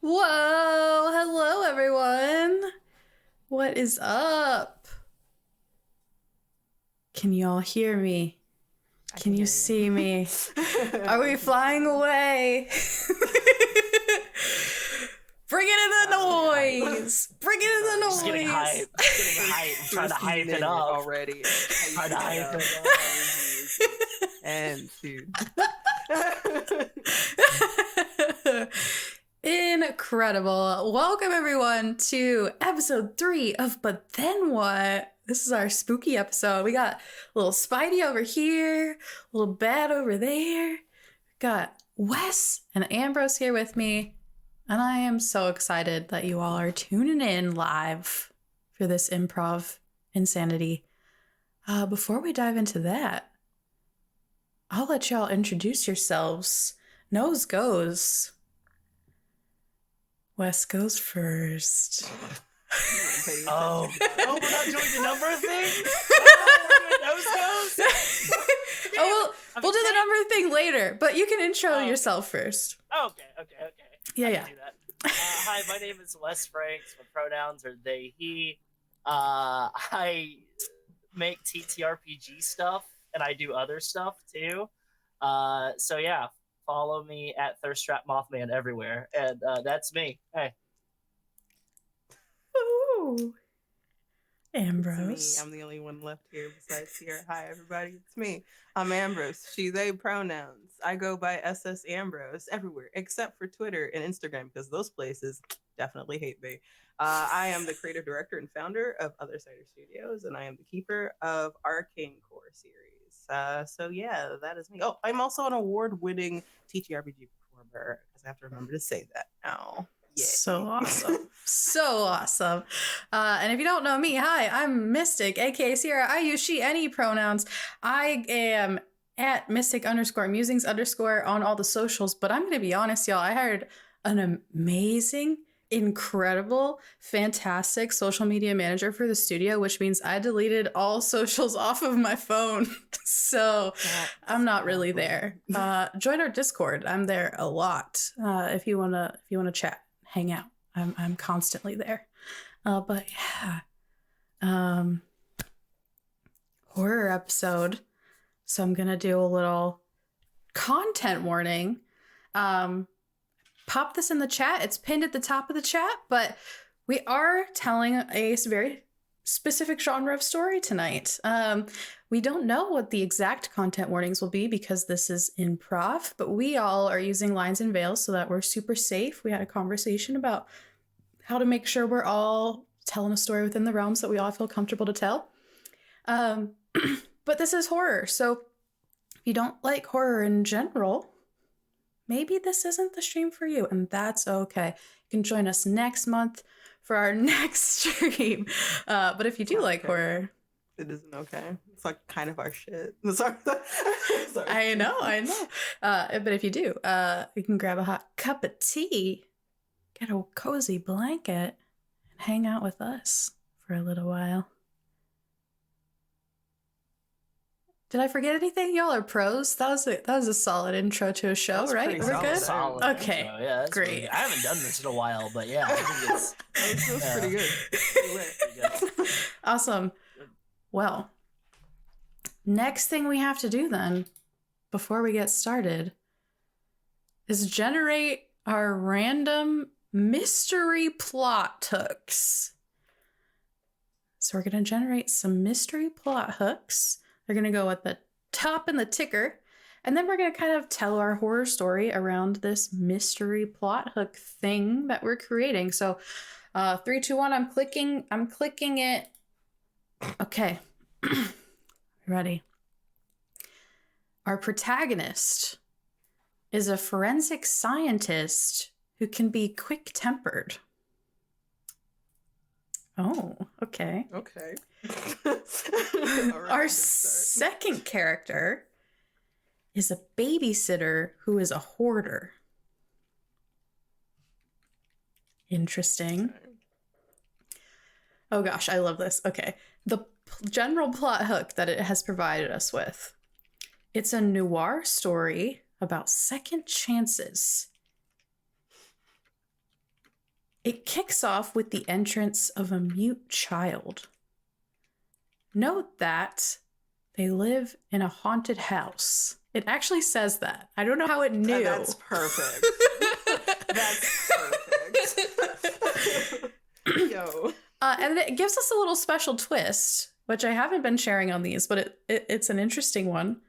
Whoa! Hello, everyone! What is up? Can y'all hear me? Can you see me? Are we flying away? Bring it in the noise! Bring it in the noise! Just getting hype. I'm trying to hype it up already. Trying to hype it up. And dude. Incredible. Welcome everyone to episode 3 of But Then What? This is our spooky episode. We got a little Spidey over here, a little Bat over there. Got Wes and Ambrose here with me. And I am so excited that you all are tuning in live for this improv insanity. Before we dive into that, I'll let y'all introduce yourselves. Nose goes. Wes goes first. Oh, we're not doing the number thing? We'll do the number thing later, but you can intro yourself first. Okay. Yeah. Do that. Hi, my name is Wes Franks. My pronouns are they, he. I make TTRPG stuff, and I do other stuff, too. So yeah, follow me at Thirst Trap Mothman everywhere, and that's me. Hey. Ooh. Ambrose. It's me. I'm the only one left here besides Sierra. Hi, everybody. It's me. I'm Ambrose. She, they pronouns. I go by SS Ambrose everywhere except for Twitter and Instagram because those places definitely hate me. I am the creative director and founder of Other Cider Studios, and I am the keeper of Arcane Core series. So yeah, that is me. Oh, I'm also an award-winning TTRPG performer because I have to remember to say that now. Yeah. So awesome. So awesome. And if you don't know me, hi, I'm Mystic, aka Sierra. I use she, any pronouns. I am at Mystic_musings_ on all the socials, but I'm going to be honest, y'all. I hired an amazing, incredible, fantastic social media manager for the studio, which means I deleted all socials off of my phone. So I'm not really there. Join our Discord. I'm there a lot. If you wanna chat, hang out. I'm constantly there. But yeah. Horror episode. So I'm gonna do a little content warning. Pop this in the chat. It's pinned at the top of the chat, but we are telling a very specific genre of story tonight. We don't know what the exact content warnings will be because this is improv, but we all are using lines and veils so that we're super safe. We had a conversation about how to make sure we're all telling a story within the realms that we all feel comfortable to tell. But this is horror, so if you don't like horror in general, maybe this isn't the stream for you, and that's okay. You can join us next month for our next stream. But if you do like horror... It isn't okay. It's like kind of our shit. Sorry. I know. But if you do, you can grab a hot cup of tea, get a cozy blanket, and hang out with us for a little while. Did I forget anything? Y'all are pros. That was a solid intro to a show, right? We're good? Solid okay. Intro. Yeah, that's great. I haven't done this in a while, but yeah, I think it's pretty good. Awesome. Well, next thing we have to do then, before we get started, is generate our random mystery plot hooks. So we're going to generate some mystery plot hooks. They're going to go at the top in the ticker, and then we're going to kind of tell our horror story around this mystery plot hook thing that we're creating. So 3, 2, 1, I'm clicking it. Okay. Ready. Our protagonist is a forensic scientist who can be quick-tempered. Oh, okay. Okay. Our second character is a babysitter who is a hoarder. Interesting. Okay. Oh gosh, I love this. Okay. The general plot hook that it has provided us with. It's a noir story about second chances. It kicks off with the entrance of a mute child. Note that they live in a haunted house. It actually says that. I don't know how it knew. That's perfect. That's perfect. Yo. And it gives us a little special twist, which I haven't been sharing on these, but it's an interesting one.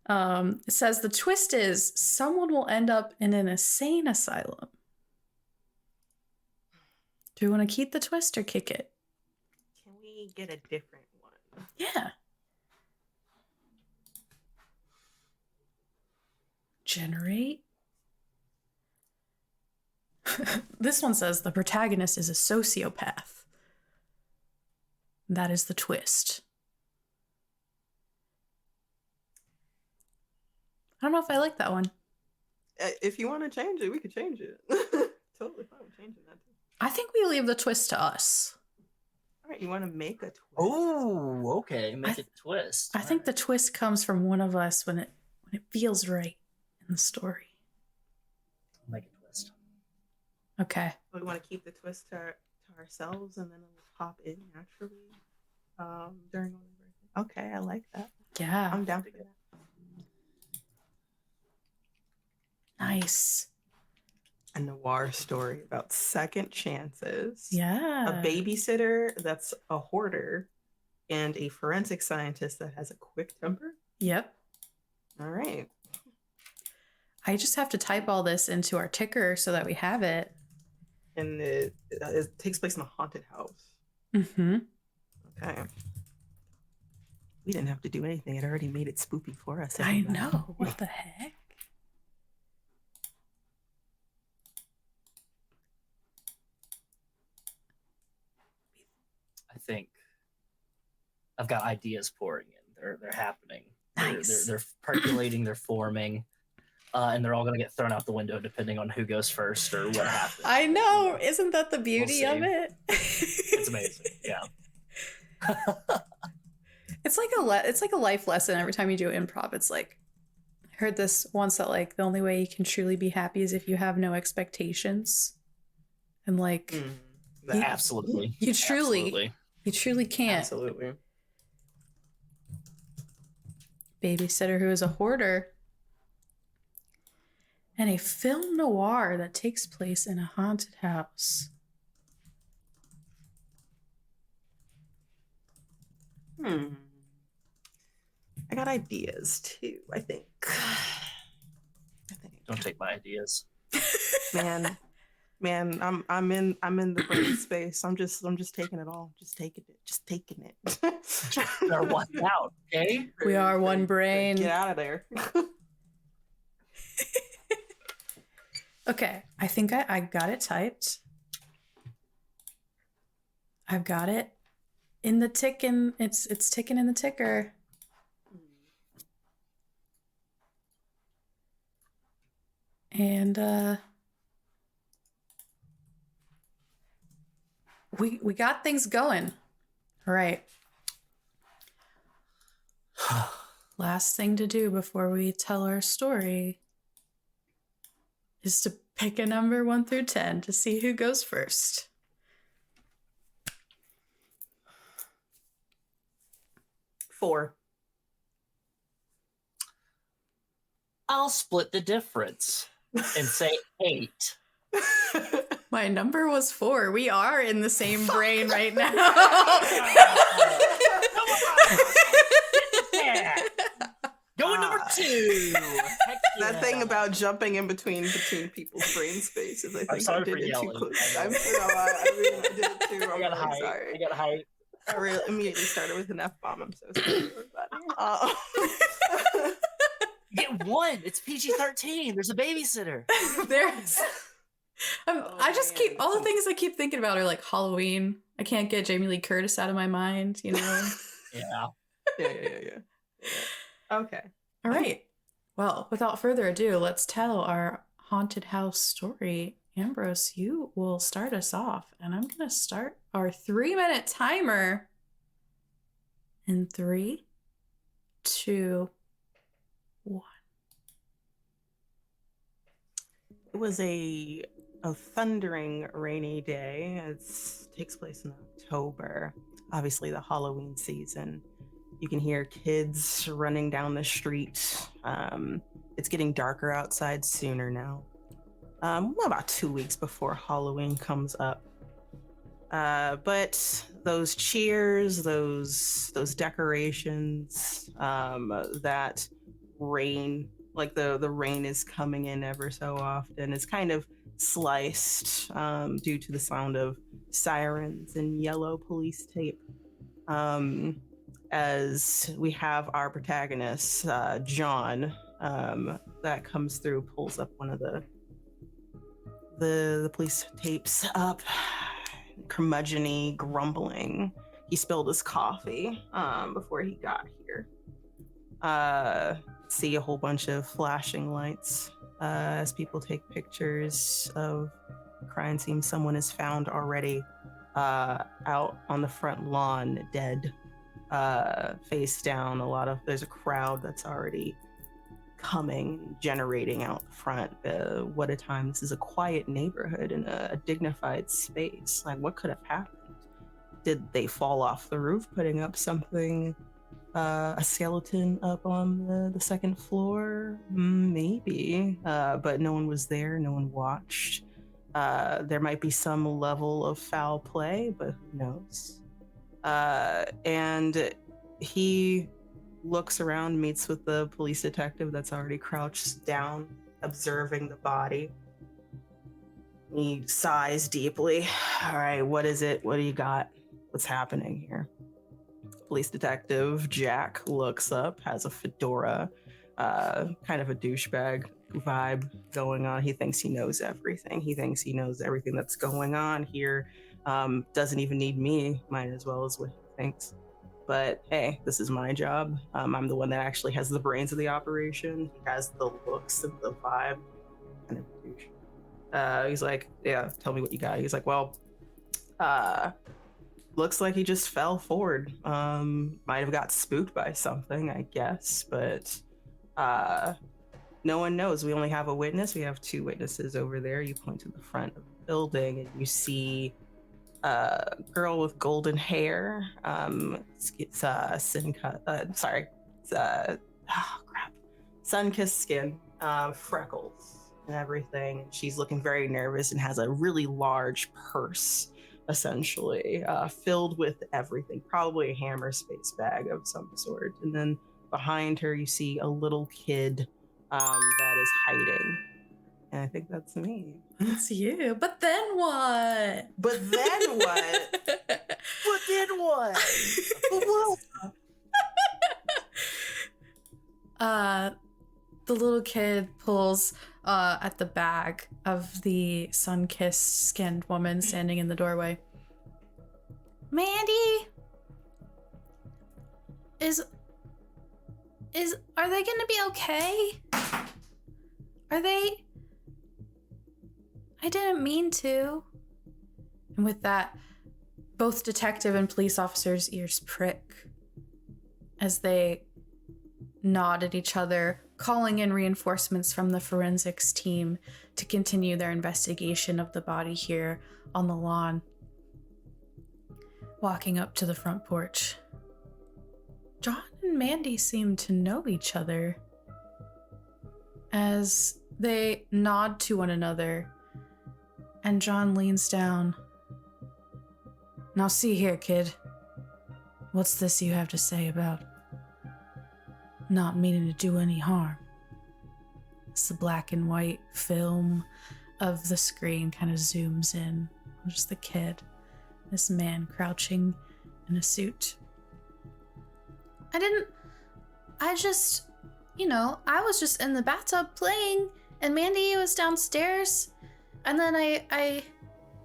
It says the twist is someone will end up in an insane asylum. Do we want to keep the twist or kick it? Can we get a different one? Yeah. Generate. This one says the protagonist is a sociopath. That is the twist. I don't know if I like that one. If you want to change it, we could change it. Totally fine with changing that too. I think we leave the twist to us. All right, you want to make a twist? Oh, okay. Make a twist. I think the twist comes from one of us when it feels right in the story. Make a twist. Okay. We want to keep the twist to ourselves, and then it'll pop in naturally during one of our. Okay, I like that. Yeah. I'm down for that. Nice. A noir story about second chances. Yeah. A babysitter that's a hoarder, and a forensic scientist that has a quick temper. Yep. All right. I just have to type all this into our ticker so that we have it. And it takes place in a haunted house. Mm-hmm. Okay. We didn't have to do anything. It already made it spoopy for us. I everybody. know. What the heck? I think I've got ideas pouring in. They're happening. Nice. They're percolating. They're forming, and they're all going to get thrown out the window depending on who goes first or what happens. I know. Isn't that the beauty of it? It's amazing. Yeah. It's like a life lesson every time you do improv. It's like, I heard this once that like the only way you can truly be happy is if you have no expectations. And like Absolutely. You truly can't. Absolutely. Babysitter who is a hoarder. And a film noir that takes place in a haunted house. I got ideas too, I think. Don't take my ideas. Man, I'm in the brain space. I'm just taking it all. Just taking it. They're one out, okay? We are one brain. Get out of there. Okay, I think I got it typed. I've got it in the tick, and it's ticking in the ticker. And we got things going. All right. Last thing to do before we tell our story is to pick a number 1 through 10 to see who goes first. Four. I'll split the difference and say 8. My number was 4. We are in the same brain right now. Going number 2. That thing about jumping in between people's brain spaces. I think I did it too close. I really did it too. I'm really sorry. I got hype. I really immediately started with an F-bomb. I'm so sorry, everybody. Get 1. It's PG-13. There's a babysitter. I just keep all the things I keep thinking about are like Halloween. I can't get Jamie Lee Curtis out of my mind, you know. Yeah. Okay. All right. Well, without further ado, let's tell our haunted house story. Ambrose, you will start us off, and I'm going to start our 3-minute timer in 3, 2, 1. It was a a thundering rainy day. It takes place in October, obviously the Halloween season. You can hear kids running down the street. It's getting darker outside sooner now. About 2 weeks before Halloween comes up. But those cheers, those decorations, that rain, like the rain is coming in ever so often. It's kind of sliced due to the sound of sirens and yellow police tape. As we have our protagonist, John, that comes through, pulls up one of the police tapes up, curmudgeon-y, grumbling. He spilled his coffee before he got here. See a whole bunch of flashing lights as people take pictures of crime scene. Someone is found already out on the front lawn, dead, face down. There's a crowd that's already coming, generating out the front. What a time. This is a quiet neighborhood in a dignified space. Like, what could have happened? Did they fall off the roof putting up something, a skeleton up on the second floor? Maybe, but no one was there, no one watched. There might be some level of foul play, but who knows? And he looks around, meets with the police detective that's already crouched down, observing the body. He sighs deeply. All right, what is it? What do you got? What's happening here? Police detective Jack looks up, has a fedora, kind of a douchebag vibe going on. He thinks he knows everything. He thinks he knows everything that's going on here. Doesn't even need me, might as well as what he thinks. But hey, this is my job. I'm the one that actually has the brains of the operation. He has the looks and the vibe. Kind of douche. He's like, yeah, tell me what you got. He's like, well, looks like he just fell forward. Might have got spooked by something, I guess, but no one knows. We only have a witness. We have 2 witnesses over there. You point to the front of the building and you see a girl with golden hair. It's sun-kissed skin, freckles and everything. She's looking very nervous and has a really large purse, essentially, filled with everything, probably a hammer space bag of some sort. And then behind her, you see a little kid that is hiding. And I think that's me. It's you. But then what? But then what? But then what? The little kid pulls at the bag of the sun-kissed skinned woman standing in the doorway. Mandy, are they gonna be okay? Are they? I didn't mean to. And with that, both detective and police officers' ears prick as they nod at each other, calling in reinforcements from the forensics team to continue their investigation of the body here on the lawn. Walking up to the front porch, John and Mandy seem to know each other as they nod to one another, and John leans down. Now see here, kid. What's this you have to say about not meaning to do any harm? It's the black and white film of the screen kind of zooms in on just the kid, this man crouching in a suit. I was just in the bathtub playing, and Mandy was downstairs, and then I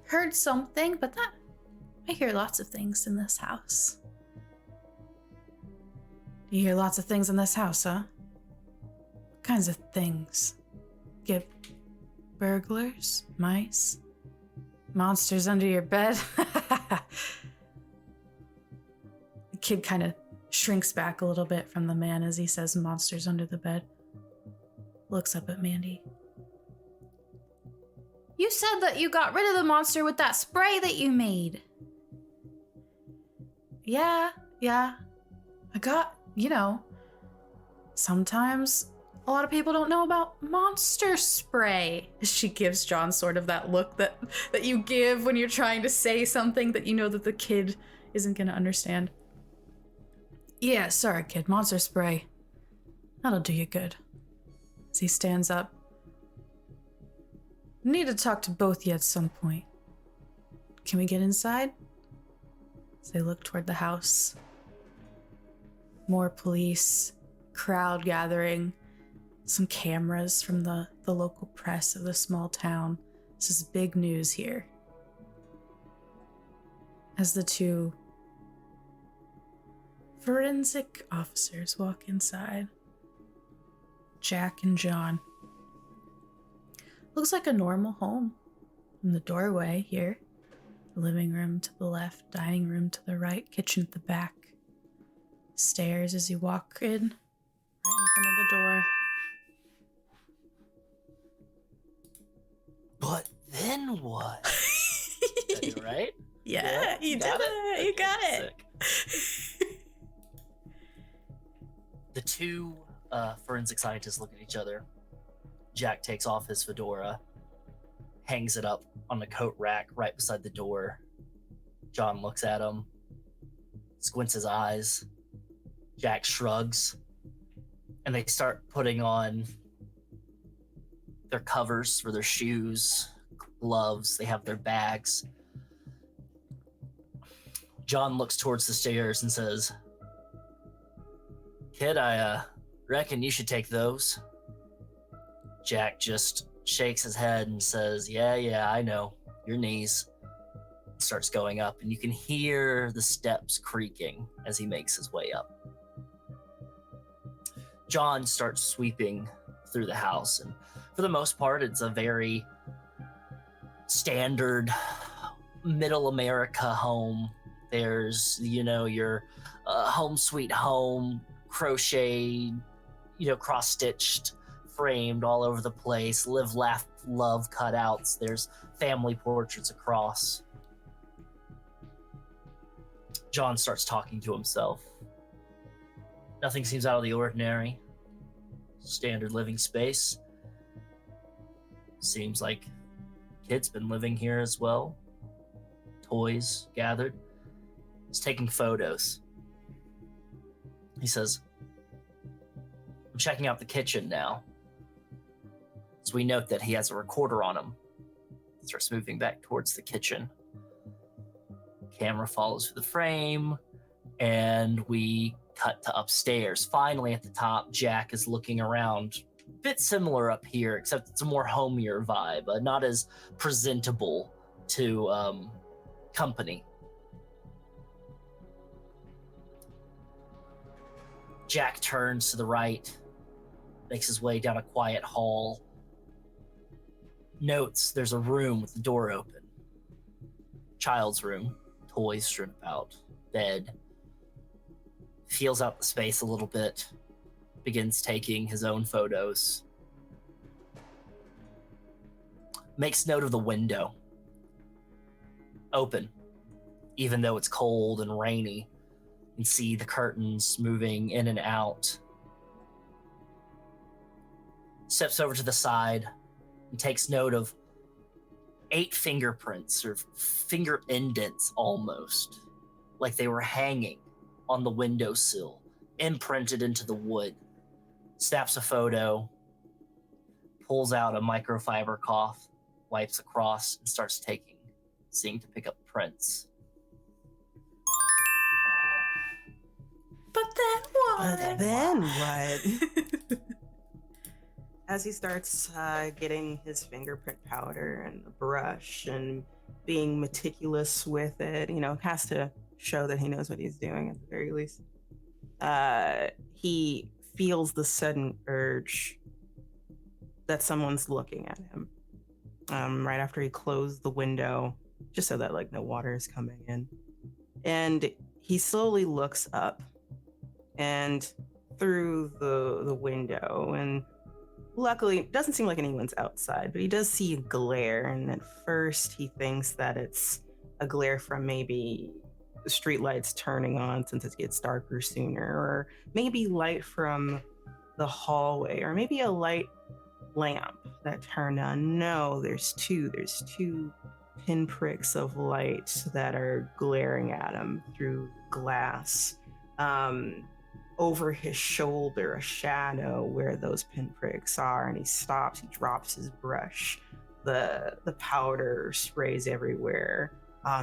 heard something, but I hear lots of things in this house. You hear lots of things in this house, huh? What kinds of things? Get burglars? Mice? Monsters under your bed? The kid kind of shrinks back a little bit from the man as he says monsters under the bed. Looks up at Mandy. You said that you got rid of the monster with that spray that you made. Yeah. I got, sometimes a lot of people don't know about monster spray. She gives John sort of that look that you give when you're trying to say something that you know that the kid isn't going to understand. Yeah, sorry, kid. Monster spray. That'll do you good. As he stands up. Need to talk to both you at some point. Can we get inside? As they look toward the house. More police, crowd gathering, some cameras from the local press of the small town. This is big news here. As the two forensic officers walk inside, Jack and John. Looks like a normal home. In the doorway here, living room to the left, dining room to the right, kitchen at the back. Stairs as you walk in, right in front of the door. But then what? Right? Yeah, you did it. You got it. Sick. The two forensic scientists look at each other. Jack takes off his fedora, hangs it up on the coat rack right beside the door. John looks at him, squints his eyes. Jack shrugs, and they start putting on their covers for their shoes, gloves. They have their bags. John looks towards the stairs and says, "Kid, I reckon you should take those." Jack just shakes his head and says, Yeah, I know. Your knees." Starts going up, and you can hear the steps creaking as he makes his way up. John starts sweeping through the house, and for the most part, it's a very standard middle America home. There's, your home sweet home, crocheted, cross-stitched, framed all over the place, live, laugh, love cutouts. There's family portraits across. John starts talking to himself. Nothing seems out of the ordinary. Standard living space. Seems like kid's been living here as well. Toys gathered. He's taking photos. He says, "I'm checking out the kitchen now." So we note that he has a recorder on him. Starts moving back towards the kitchen. Camera follows the frame, and we cut to upstairs. Finally, at the top, Jack is looking around. A bit similar up here, except it's a more homier vibe, not as presentable to company. Jack turns to the right, makes his way down a quiet hall. Notes there's a room with the door open. Child's room, toys strewn about, bed. Feels out the space a little bit, begins taking his own photos. Makes note of the window. Open, even though it's cold and rainy. You can see the curtains moving in and out. Steps over to the side and takes note of 8 fingerprints, or finger indents almost, like they were hanging on the windowsill, imprinted into the wood. Snaps a photo, pulls out a microfiber cloth, wipes across, and starts seeing to pick up prints. But then what? As he starts getting his fingerprint powder and a brush and being meticulous with it, has to show that he knows what he's doing at the very least. He feels the sudden urge that someone's looking at him. Right after he closed the window, just so that no water is coming in. And he slowly looks up and through the window, and Luckily, it doesn't seem like anyone's outside, but he does see a glare, and at first he thinks that it's a glare from maybe the streetlights turning on since it gets darker sooner, or maybe light from the hallway, or maybe a light lamp that turned on. No, there's two. There's two pinpricks of light that are glaring at him through glass. Over his shoulder, a shadow where those pinpricks are, and he stops. He drops his brush. The powder sprays everywhere.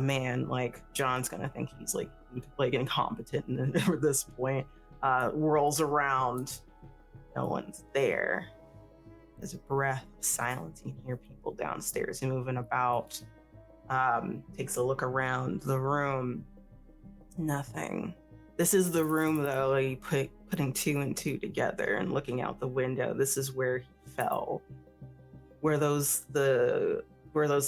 Man, like John's gonna think he's like incompetent at this point. Whirls around. No one's there. There's a breath of silence. You can hear people downstairs moving about. Takes a look around the room. Nothing. This is the room, though, like putting two and two together and looking out the window. This is where he fell. Where those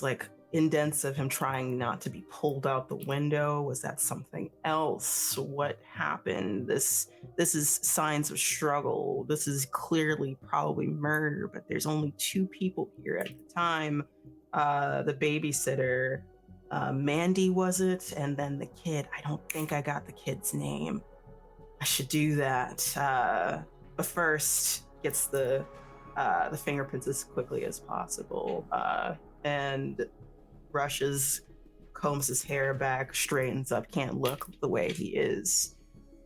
like indents of him trying not to be pulled out the window? Was that something else? What happened? This is signs of struggle. This is clearly probably murder, but there's only two people here at the time. The babysitter, Mandy, was it? And then the kid. I don't think I got the kid's name. I should do that. But first, gets the fingerprints as quickly as possible. And combs his hair back, straightens up, can't look the way he is.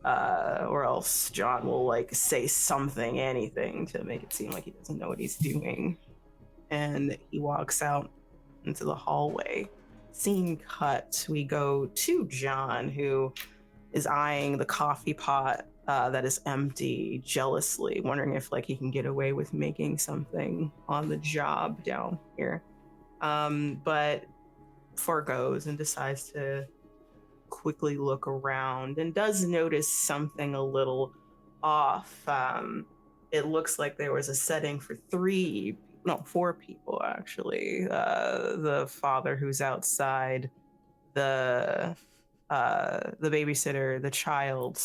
Or else John will like say something, anything to make it seem like he doesn't know what he's doing. And he walks out into the hallway. Scene cut. We go to John, who is eyeing the coffee pot that is empty jealously, wondering if like he can get away with making something on the job down here. But forgoes and decides to quickly look around and does notice something a little off. It looks like there was a setting for 4 people actually. The father who's outside, the babysitter, the child,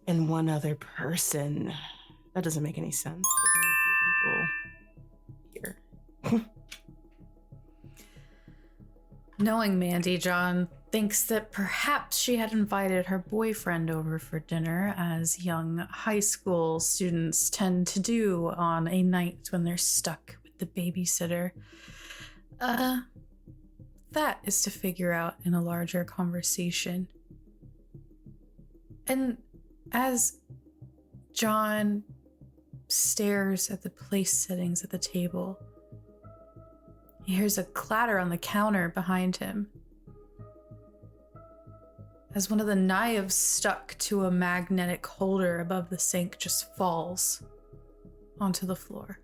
and one other person. That doesn't make any sense. There's only 2 people here. Knowing Mandy, John thinks that perhaps she had invited her boyfriend over for dinner, as young high school students tend to do on a night when they're stuck with the babysitter. That is to figure out in a larger conversation. And as John stares at the place settings at the table, he hears a clatter on the counter behind him as one of the knives stuck to a magnetic holder above the sink just falls onto the floor.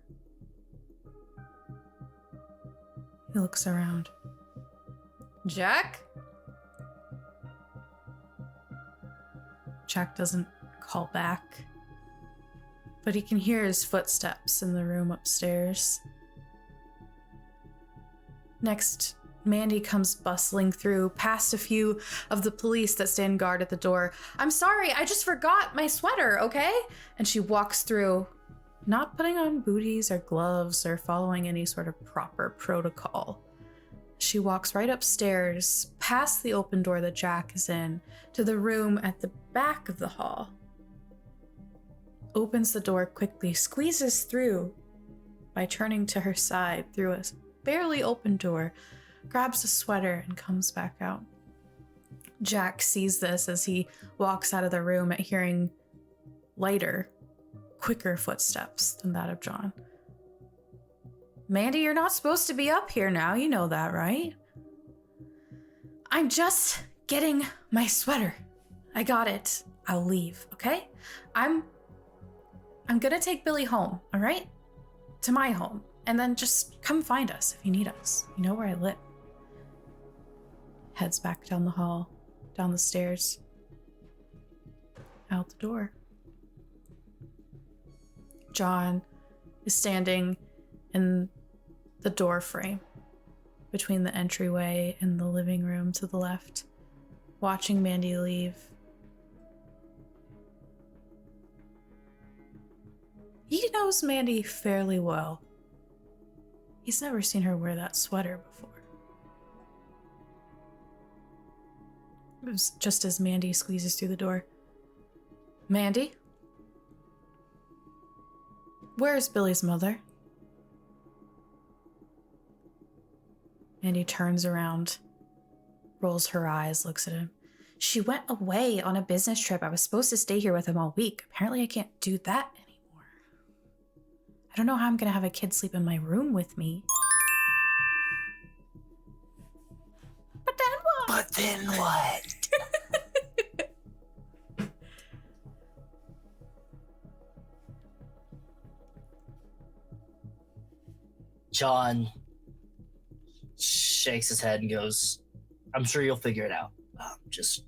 He looks around. Jack? Jack doesn't call back, but he can hear his footsteps in the room upstairs. Next, Mandy comes bustling through, past a few of the police that stand guard at the door. I'm sorry, I just forgot my sweater, okay? And she walks through, not putting on booties or gloves or following any sort of proper protocol. She walks right upstairs, past the open door that Jack is in, to the room at the back of the hall. Opens the door quickly, squeezes through by turning to her side through a barely open door, grabs a sweater and comes back out. Jack sees this as he walks out of the room at hearing lighter, quicker footsteps than that of John. Mandy, you're not supposed to be up here now, you know that, right? I'm just getting my sweater. I got it. I'll leave, okay? I'm gonna take Billy home, all right? To my home. And then just come find us if you need us. You know where I live. Heads back down the hall, down the stairs, out the door. John is standing in the door frame between the entryway and the living room to the left, watching Mandy leave. He knows Mandy fairly well. He's never seen her wear that sweater before. It was just as Mandy squeezes through the door. Mandy? Where's Billy's mother? Mandy turns around, rolls her eyes, looks at him. She went away on a business trip. I was supposed to stay here with him all week. Apparently I can't do that anymore. I don't know how I'm gonna have a kid sleep in my room with me. But then what? But then what? John shakes his head and goes, I'm sure you'll figure it out. Just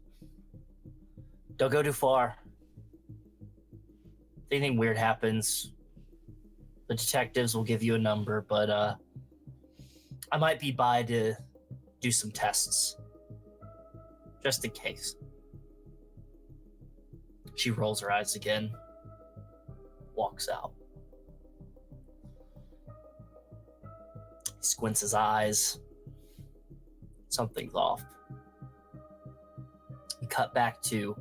don't go too far. If anything weird happens, the detectives will give you a number, but I might be by to do some tests. Just in case. She rolls her eyes again, walks out. He squints his eyes. Something's off. We cut back to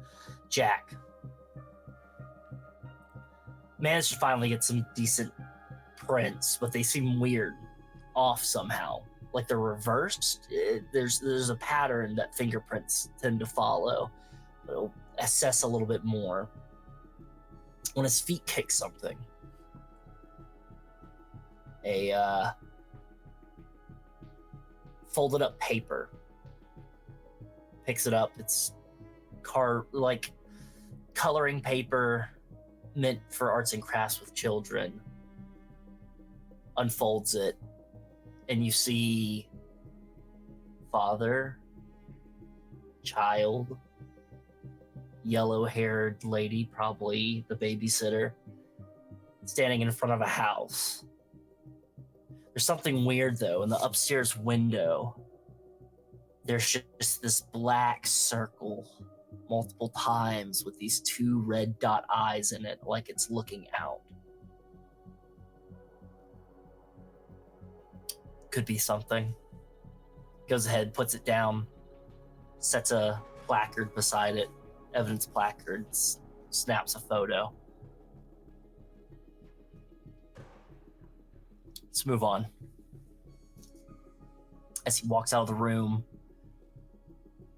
Jack. Managed to finally get some decent prints, but they seem weird, off somehow. Like they're reversed. There's a pattern that fingerprints tend to follow. But it'll assess a little bit more. When his feet kick something. A folded up paper. Picks it up. It's coloring paper meant for arts and crafts with children. Unfolds it, and you see father, child, yellow-haired lady, probably the babysitter, standing in front of a house. There's something weird, though. In the upstairs window, there's just this black circle multiple times with these two red dot eyes in it, like it's looking out. Could be something. Goes ahead, puts it down, sets a placard beside it, evidence placard, snaps a photo. Let's move on. As he walks out of the room,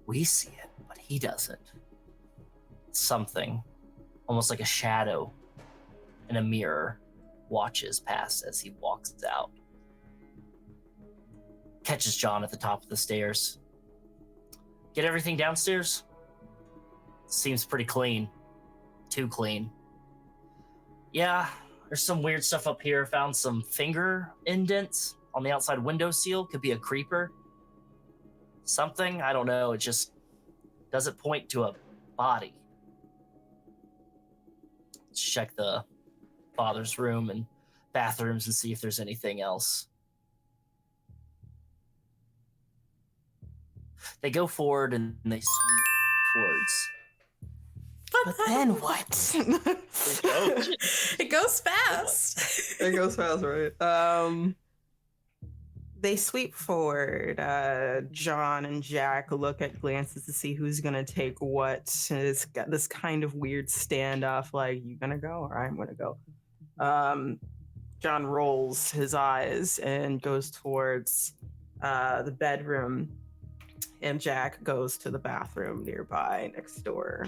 we see it, but he doesn't. Something, almost like a shadow in a mirror, watches past as he walks out. Catches John at the top of the stairs. Get everything downstairs? Seems pretty clean. Too clean. Yeah, there's some weird stuff up here. Found some finger indents on the outside windowsill. Could be a creeper. Something, I don't know. It just doesn't point to a body. Let's check the father's room and bathrooms and see if there's anything else. They go forward and they sweep towards. But then what? It goes fast. It goes fast, right? They sweep forward. John and Jack look at glances to see who's gonna take what. It's got this kind of weird standoff, like, you gonna go or I'm gonna go. John rolls his eyes and goes towards the bedroom, and Jack goes to the bathroom nearby next door.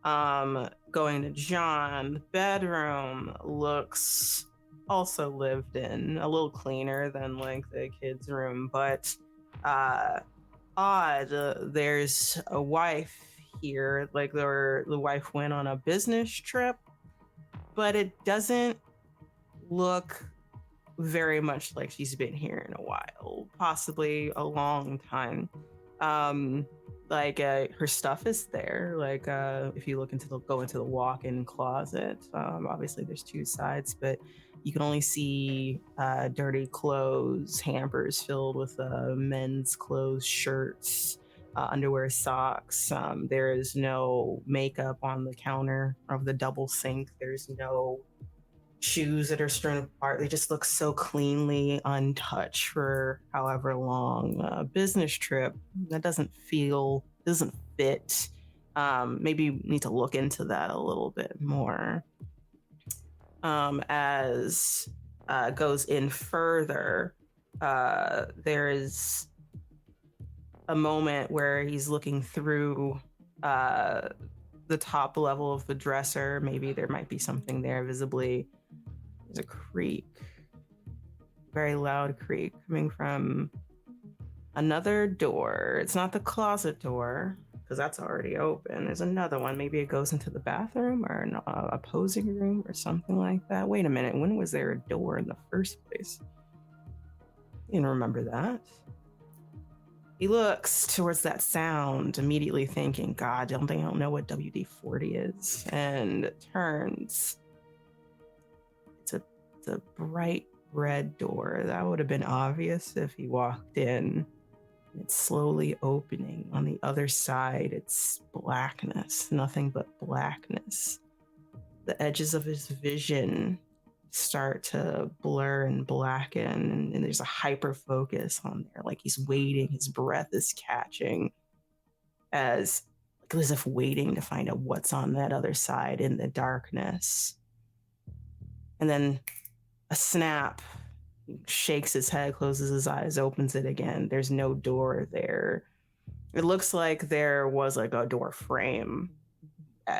Going to John, the bedroom looks also lived in, a little cleaner than like the kids' room, but odd. There's a wife here, like the wife went on a business trip, but it doesn't look very much like she's been here in a while, possibly a long time. Her stuff is there. Like, if you go into the walk-in closet, obviously there's two sides, but you can only see dirty clothes, hampers filled with men's clothes, shirts, underwear, socks. There is no makeup on the counter of the double sink. There's no shoes that are strewn apart. They just look so cleanly untouched for however long. A business trip that doesn't fit. Maybe you need to look into that a little bit more. As goes in further, there is a moment where he's looking through the top level of the dresser. Maybe there might be something there visibly. There's a creak, very loud creak coming from another door. It's not the closet door because that's already open. There's another one. Maybe it goes into the bathroom or an opposing room or something like that. Wait a minute. When was there a door in the first place? You didn't remember that. He looks towards that sound, immediately thinking, God, I don't know what WD-40 is, and turns. It's a bright red door. That would have been obvious if he walked in. It's slowly opening. On the other side, it's blackness, nothing but blackness. The edges of his vision start to blur and blacken, and there's a hyper focus on there, like he's waiting. His breath is catching, as if waiting to find out what's on that other side in the darkness. And then a snap. He shakes his head, closes his eyes, opens it again. There's no door there. It looks like there was like a door frame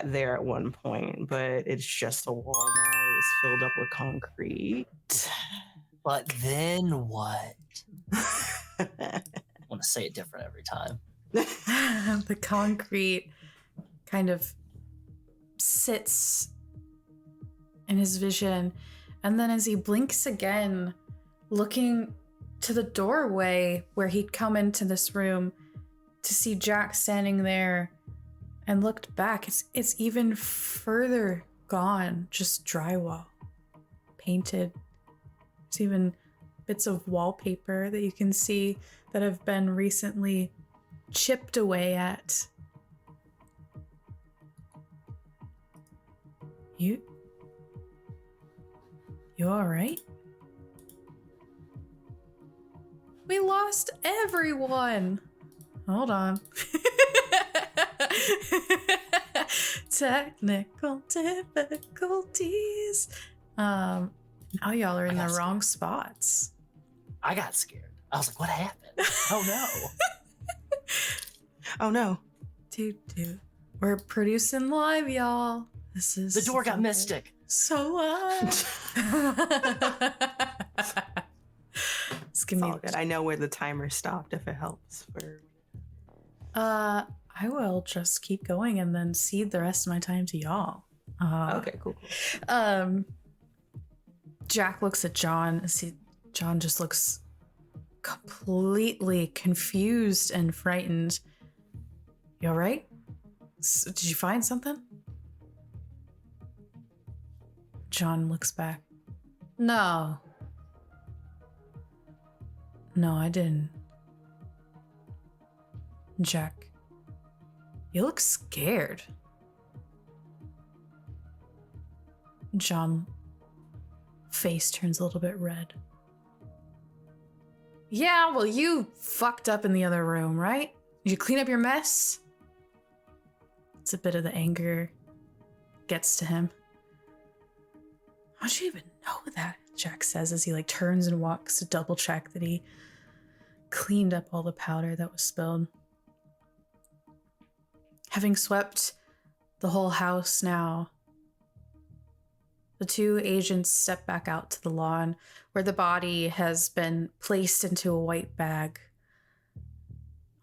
there at one point, but it's just a wall now. It was filled up with concrete. But then what? I want to say it different every time. The concrete kind of sits in his vision, and then as he blinks again, looking to the doorway where he'd come into this room to see Jack standing there, and looked back, it's even further gone, just drywall, painted. There's even bits of wallpaper that you can see that have been recently chipped away at. You all right? We lost everyone. Hold on. Technical difficulties. Now y'all are in the wrong spots. I got scared. I was like, what happened? Oh no. Oh no. Dude. We're producing live, y'all. This is The door got mystic. So what? It's all good. I know where the timer stopped if it helps. I will just keep going and then cede the rest of my time to y'all. Okay, cool. Jack looks at John. John just looks completely confused and frightened. You all right? Did you find something? John looks back. No, I didn't. Jack, you look scared. John's face turns a little bit red. Yeah, well, you fucked up in the other room, right? Did you clean up your mess? It's a bit of the anger gets to him. How'd you even know that? Jack says as he turns and walks to double check that he cleaned up all the powder that was spilled. Having swept the whole house now, the two agents step back out to the lawn where the body has been placed into a white bag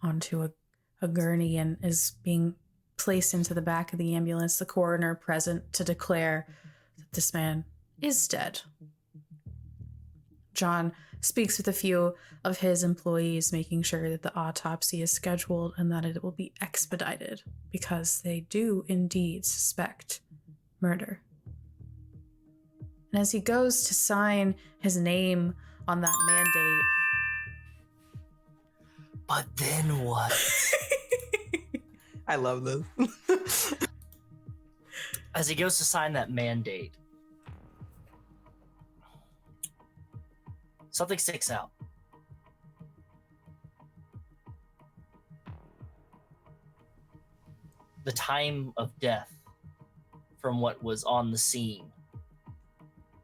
onto a gurney and is being placed into the back of the ambulance, the coroner present to declare that this man is dead. John speaks with a few of his employees, making sure that the autopsy is scheduled and that it will be expedited because they do indeed suspect murder. And as he goes to sign his name on that mandate... But then what? I love this. As he goes to sign that mandate, something sticks out. The time of death from what was on the scene,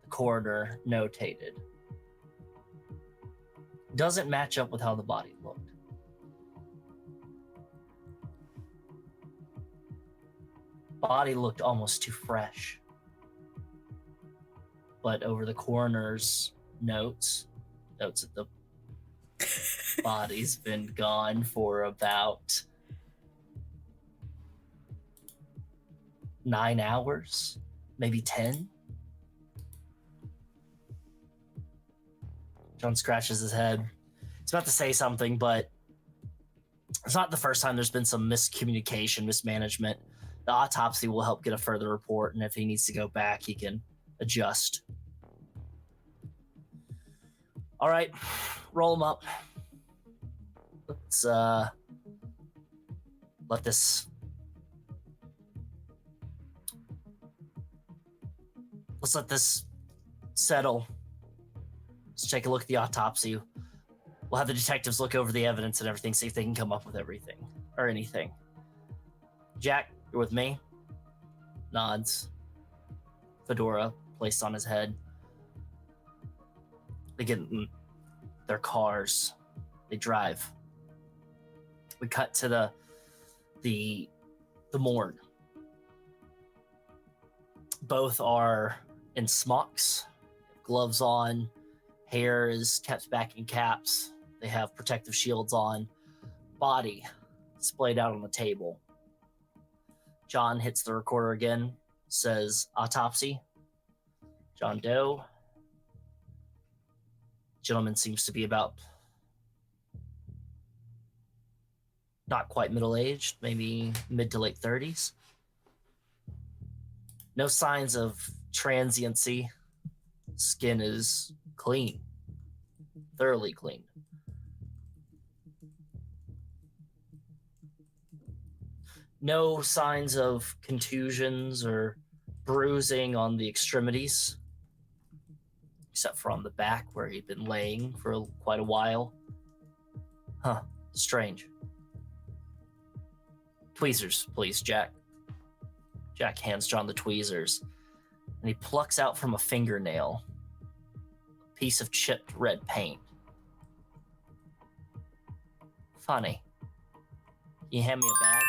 the coroner notated, doesn't match up with how the body looked. Body looked almost too fresh. But over the coroner's notes that the body's been gone for about 9 hours, maybe 10. John scratches his head. He's about to say something, but it's not the first time there's been some miscommunication, mismanagement. The autopsy will help get a further report, and if he needs to go back, he can adjust. All right, roll him up. Let's let this settle. Let's take a look at the autopsy. We'll have the detectives look over the evidence and everything, see if they can come up with everything or anything. Jack, you're with me? Nods. Fedora placed on his head. They get in their cars. They drive. We cut to the morgue. Both are in smocks, gloves on, hair is kept back in caps. They have protective shields on. Body splayed out on the table. John hits the recorder again, says autopsy. John Doe. Gentleman seems to be about not quite middle-aged, maybe mid to late 30s. No signs of transiency. Skin is clean, thoroughly clean. No signs of contusions or bruising on the extremities, except for on the back where he'd been laying for quite a while. Huh, strange. Tweezers, please, Jack. Jack hands John the tweezers, and he plucks out from a fingernail a piece of chipped red paint. Funny. Can you hand me a bag?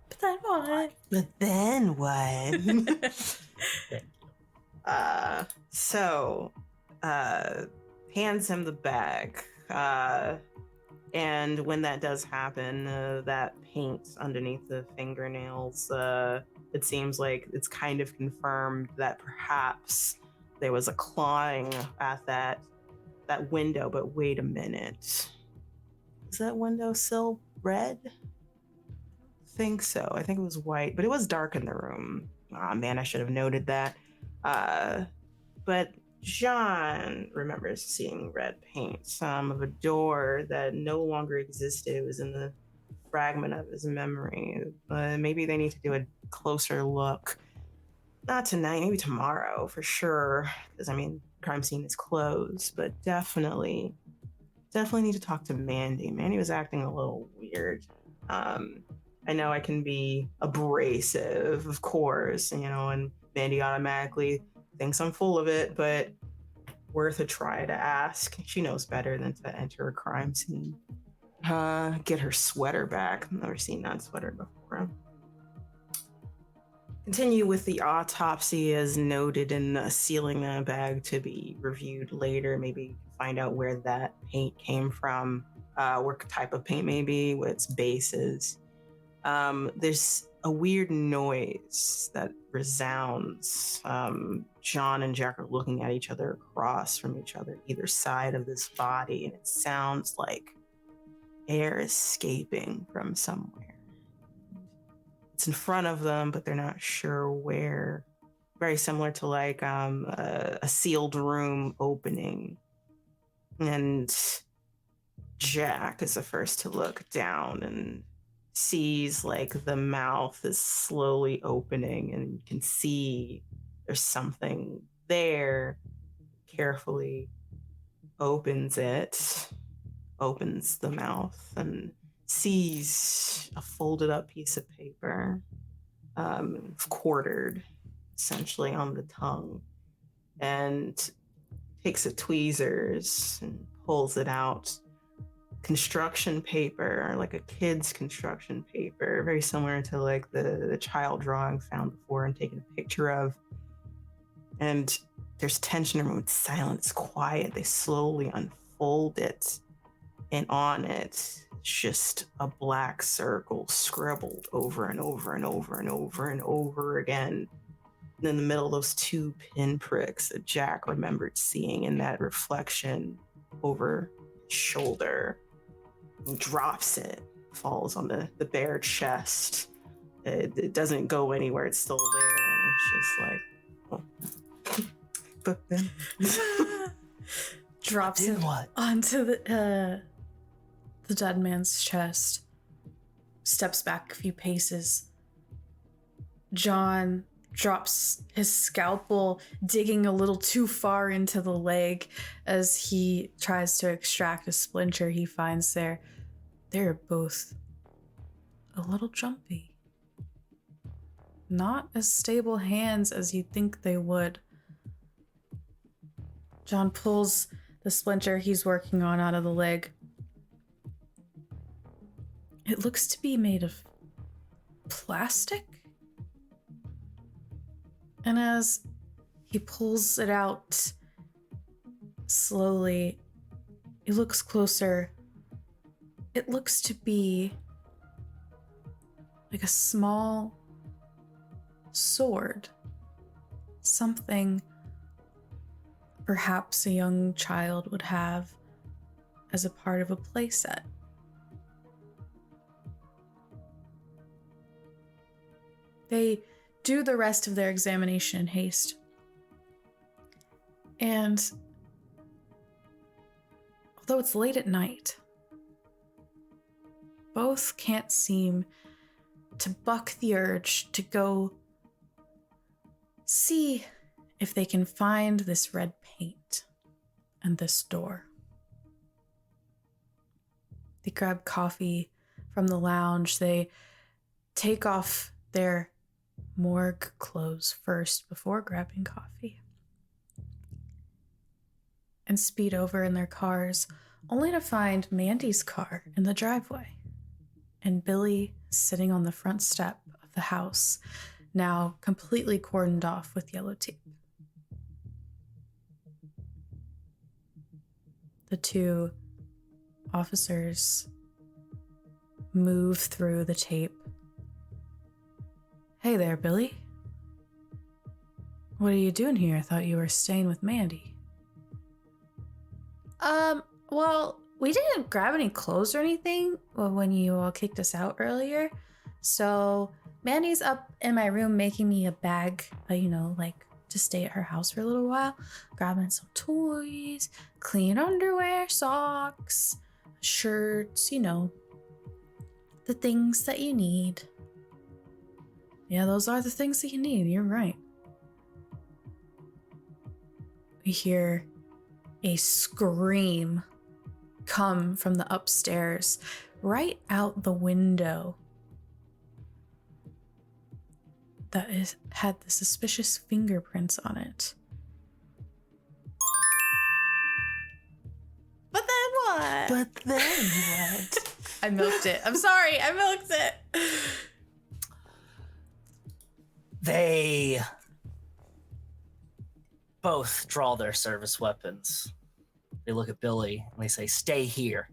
But then what? But then what? Thank So, hands him the bag. And when that does happen, that paint underneath the fingernails, it seems like it's kind of confirmed that perhaps there was a clawing at that window. But wait a minute. Is that windowsill red? I think so. I think it was white, but it was dark in the room. Oh man, I should have noted that. But John remembers seeing red paint, of a door that no longer existed. It was in the fragment of his memory. Maybe they need to do a closer look. Not tonight, maybe tomorrow for sure. Because crime scene is closed, but definitely need to talk to Mandy. Mandy was acting a little weird. I know I can be abrasive, of course, and Mandy automatically thinks I'm full of it, but worth a try to ask. She knows better than to enter a crime scene. Get her sweater back. I've never seen that sweater before. Continue with the autopsy as noted in sealing the bag to be reviewed later. Maybe find out where that paint came from, what type of paint maybe, what its base is. There's a weird noise that resounds. John and Jack are looking at each other across from each other, either side of this body, and it sounds like air escaping from somewhere. It's in front of them, but they're not sure where. Very similar to like a sealed room opening. And Jack is the first to look down and sees like the mouth is slowly opening, and you can see there's something there. carefully opens the mouth, and sees a folded up piece of paper, quartered essentially on the tongue, and takes a tweezers and pulls it out. Construction paper, like a kid's construction paper, very similar to like the child drawing found before and taken a picture of. And there's tension in the room, it's silent, it's quiet. They slowly unfold it, and on it, just a black circle scribbled over and over and over and over and over again. And in the middle of those two pinpricks that Jack remembered seeing in that reflection over his shoulder. He drops it, falls on the bare chest. It doesn't go anywhere, it's still there. And it's just like, but then drops it onto the dead man's chest, steps back a few paces. John drops his scalpel, digging a little too far into the leg as he tries to extract a splinter he finds there. They're both a little jumpy. Not as stable hands as you'd think they would. John pulls the splinter he's working on out of the leg. It looks to be made of plastic. And as he pulls it out slowly, he looks closer. It looks to be like a small sword. Something perhaps a young child would have as a part of a playset. They do the rest of their examination in haste. And although it's late at night, both can't seem to buck the urge to go see if they can find this red paint and this door. They grab coffee from the lounge. They take off their morgue clothes first before grabbing coffee and speed over in their cars, only to find Mandy's car in the driveway and Billy sitting on the front step of the house, now completely cordoned off with yellow tape. The two officers move through the tape. Hey there, Billy. What are you doing here? I thought you were staying with Mandy. Well, we didn't grab any clothes or anything when you all kicked us out earlier. So Mandy's up in my room making me a bag, to stay at her house for a little while, grabbing some toys, clean underwear, socks, shirts, the things that you need. Yeah, those are the things that you need. You're right. We hear a scream come from the upstairs, right out the window that had the suspicious fingerprints on it. But then what? I milked it. I'm sorry, I milked it. They both draw their service weapons. They look at Billy and they say, "Stay here."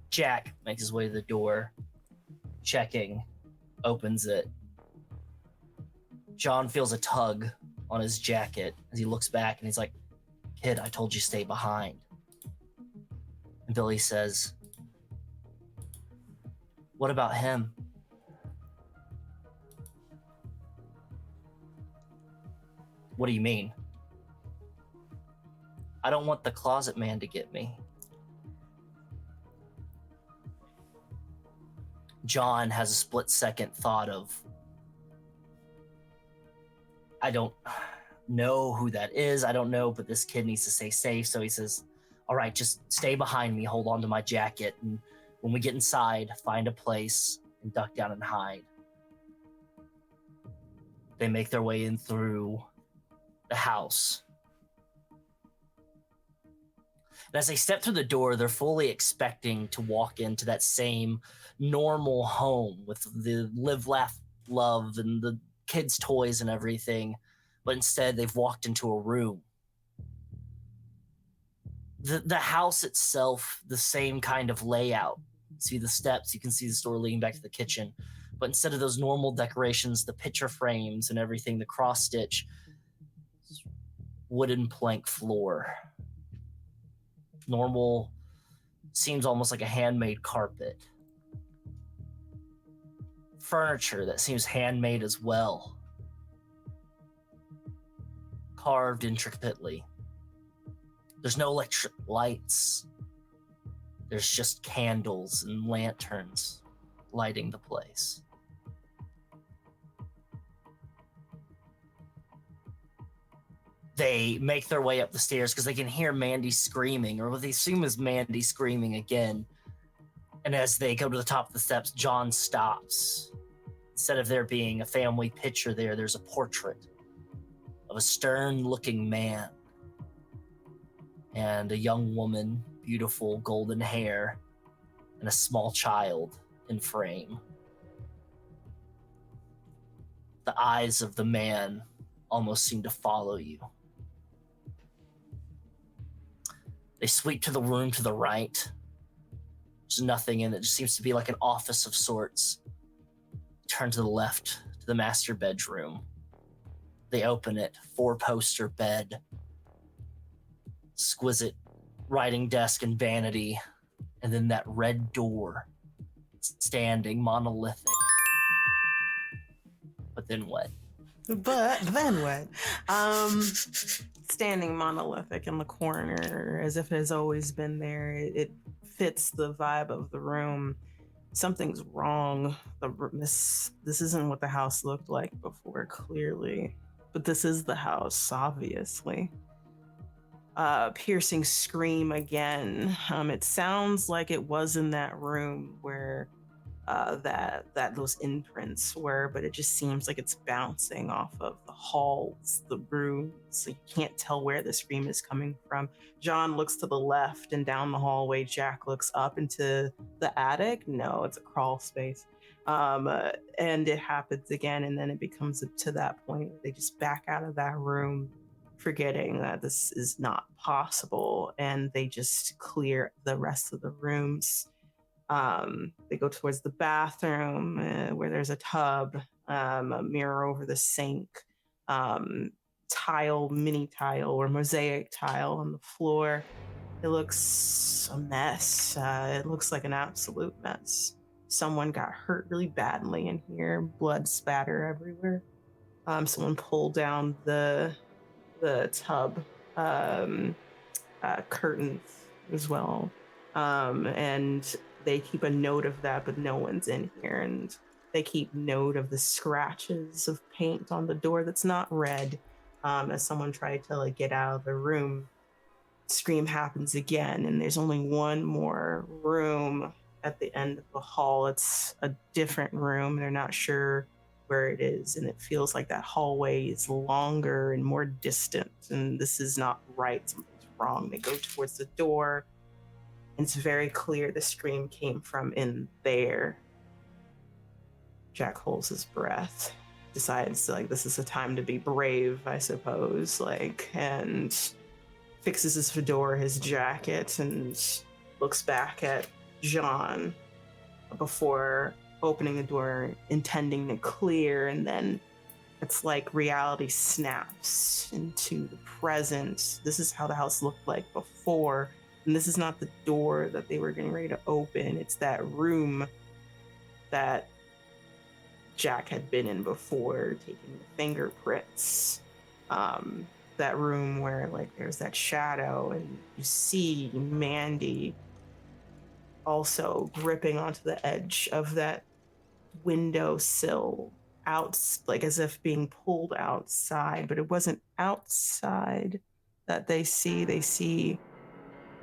Jack makes his way to the door, checking, opens it. John feels a tug on his jacket as he looks back and he's like, "Kid, I told you stay behind." And Billy says, "What about him?" "What do you mean?" "I don't want the closet man to get me." John has a split-second thought of, know who that is. I don't know, but this kid needs to stay safe. So he says, all right, just stay behind me, hold on to my jacket, and when we get inside, find a place and duck down and hide. They make their way in through the house. And as they step through the door, they're fully expecting to walk into that same normal home with the live, laugh, love, and the kids' toys and everything. But instead, they've walked into a room. The house itself, the same kind of layout. You see the steps, you can see the door leading back to the kitchen. But instead of those normal decorations, the picture frames and everything, the cross stitch, wooden plank floor. Normal, seems almost like a handmade carpet. Furniture that seems handmade as well. Carved intricately. There's no electric lights. There's just candles and lanterns lighting the place. They make their way up the stairs because they can hear Mandy screaming, or what they assume is Mandy screaming again. And as they go to the top of the steps, John stops. Instead of there being a family picture there's a portrait of a stern-looking man and a young woman, beautiful golden hair, and a small child in frame. The eyes of the man almost seem to follow you. They sweep to the room to the right. There's nothing in it. It just seems to be like an office of sorts. Turn to the left to the master bedroom. They open it. 4-poster bed. Exquisite writing desk and vanity. And then that red door. Standing, monolithic. But then what? But then what? Standing monolithic in the corner, as if it has always been there. It fits the vibe of the room. Something's wrong. This isn't what the house looked like before, clearly. But this is the house, obviously. Piercing scream again. It sounds like it was in that room where that those imprints were, but it just seems like it's bouncing off of the halls, the rooms. So you can't tell where the scream is coming from. John looks to the left and down the hallway. Jack looks up into the attic. No, it's a crawl space. And it happens again, and then it becomes to that point where they just back out of that room, forgetting that this is not possible, and they just clear the rest of the rooms. They go towards the bathroom where there's a tub, a mirror over the sink, mini tile or mosaic tile on the floor. It looks a mess. It looks like an absolute mess. Someone got hurt really badly in here, blood spatter everywhere. Someone pulled down the tub curtains as well. And they keep a note of that, but no one's in here. And they keep note of the scratches of paint on the door that's not red. As someone tried to get out of the room, scream happens again, and there's only one more room at the end of the hall. It's a different room. They're not sure where it is, and it feels like that hallway is longer and more distant, and this is not right. Something's wrong. They go towards the door. It's very clear the scream came from in there. Jack holds his breath, decides this is a time to be brave, I suppose, and fixes his fedora, his jacket, and looks back at John before opening the door, intending to clear, and then it's like reality snaps into the present. This is how the house looked like before. And this is not the door that they were getting ready to open. It's that room that Jack had been in before, taking the fingerprints. That room where there's that shadow, and you see Mandy also gripping onto the edge of that windowsill out, like as if being pulled outside, but it wasn't outside that they see. They see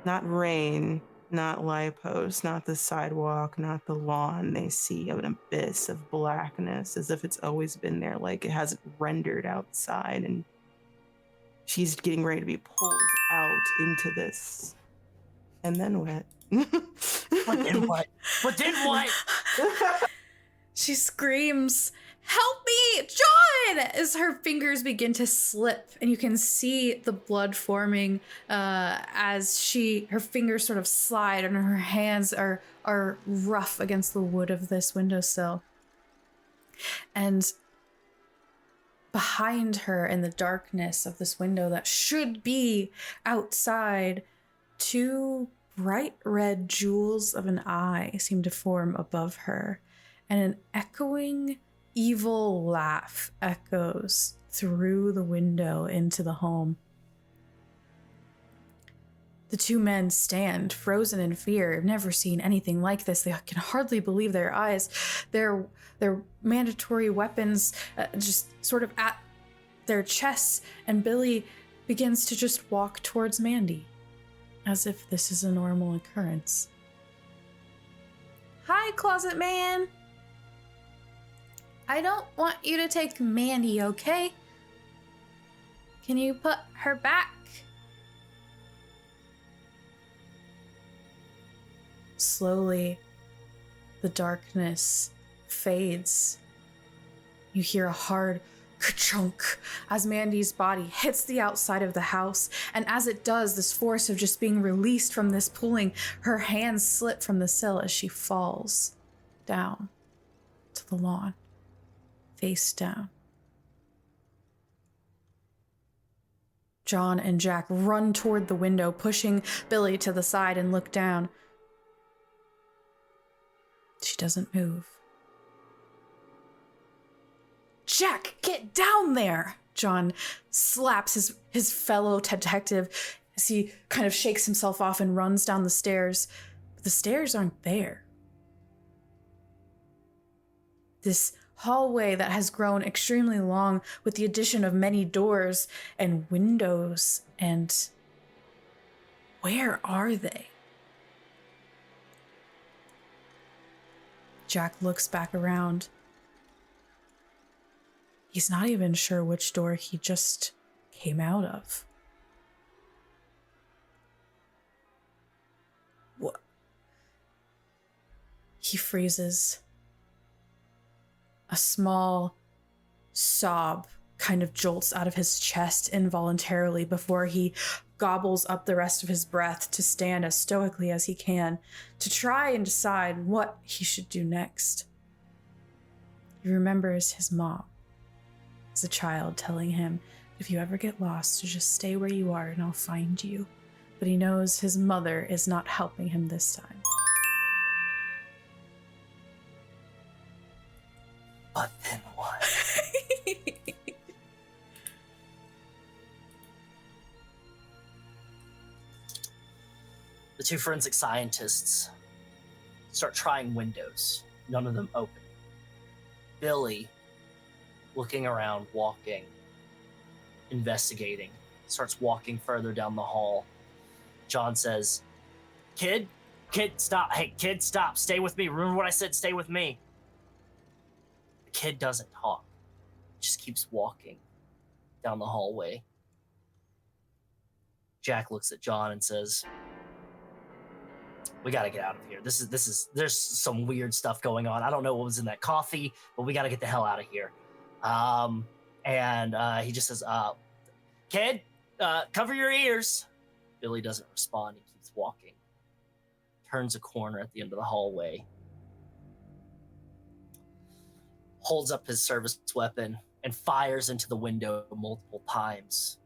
not rain, not light posts, not the sidewalk, not the lawn. They see an abyss of blackness as if it's always been there, like it hasn't rendered outside. And she's getting ready to be pulled out into this. And then what? But then what? But then what? She screams, "Help me, John!" as her fingers begin to slip, and you can see the blood forming as her fingers sort of slide, and her hands are rough against the wood of this windowsill. And behind her, in the darkness of this window that should be outside, two bright red jewels of an eye seem to form above her, and an echoing evil laugh echoes through the window into the home. The two men stand frozen in fear. I've never seen anything like this. They can hardly believe their eyes. Their mandatory weapons just sort of at their chests, and Billy begins to just walk towards Mandy as if this is a normal occurrence. "Hi, Closet Man. I don't want you to take Mandy, okay? Can you put her back?" Slowly, the darkness fades. You hear a hard ka-chunk as Mandy's body hits the outside of the house, and as it does, this force of just being released from this pulling, her hands slip from the sill as she falls down to the lawn, face down. John and Jack run toward the window, pushing Billy to the side, and look down. She doesn't move. "Jack, get down there!" John slaps his fellow detective as he kind of shakes himself off and runs down the stairs. But the stairs aren't there. This hallway that has grown extremely long with the addition of many doors and windows, and where are they? Jack looks back around. He's not even sure which door he just came out of. What? He freezes. A small sob kind of jolts out of his chest involuntarily before he gobbles up the rest of his breath to stand as stoically as he can to try and decide what he should do next. He remembers his mom as a child telling him, "If you ever get lost, to just stay where you are and I'll find you." But he knows his mother is not helping him this time. But then what? The two forensic scientists start trying windows. None of them open. Billy, looking around, walking, investigating, starts walking further down the hall. John says, Kid, stop. Hey, kid, stop. Stay with me. Remember what I said? Stay with me." The kid doesn't talk. Just keeps walking down the hallway. Jack looks at John and says, "We gotta get out of here. There's some weird stuff going on. I don't know what was in that coffee, but we gotta get the hell out of here." And he just says, "Kid, cover your ears." Billy doesn't respond. He keeps walking. Turns a corner at the end of the hallway. Holds up his service weapon and fires into the window multiple times.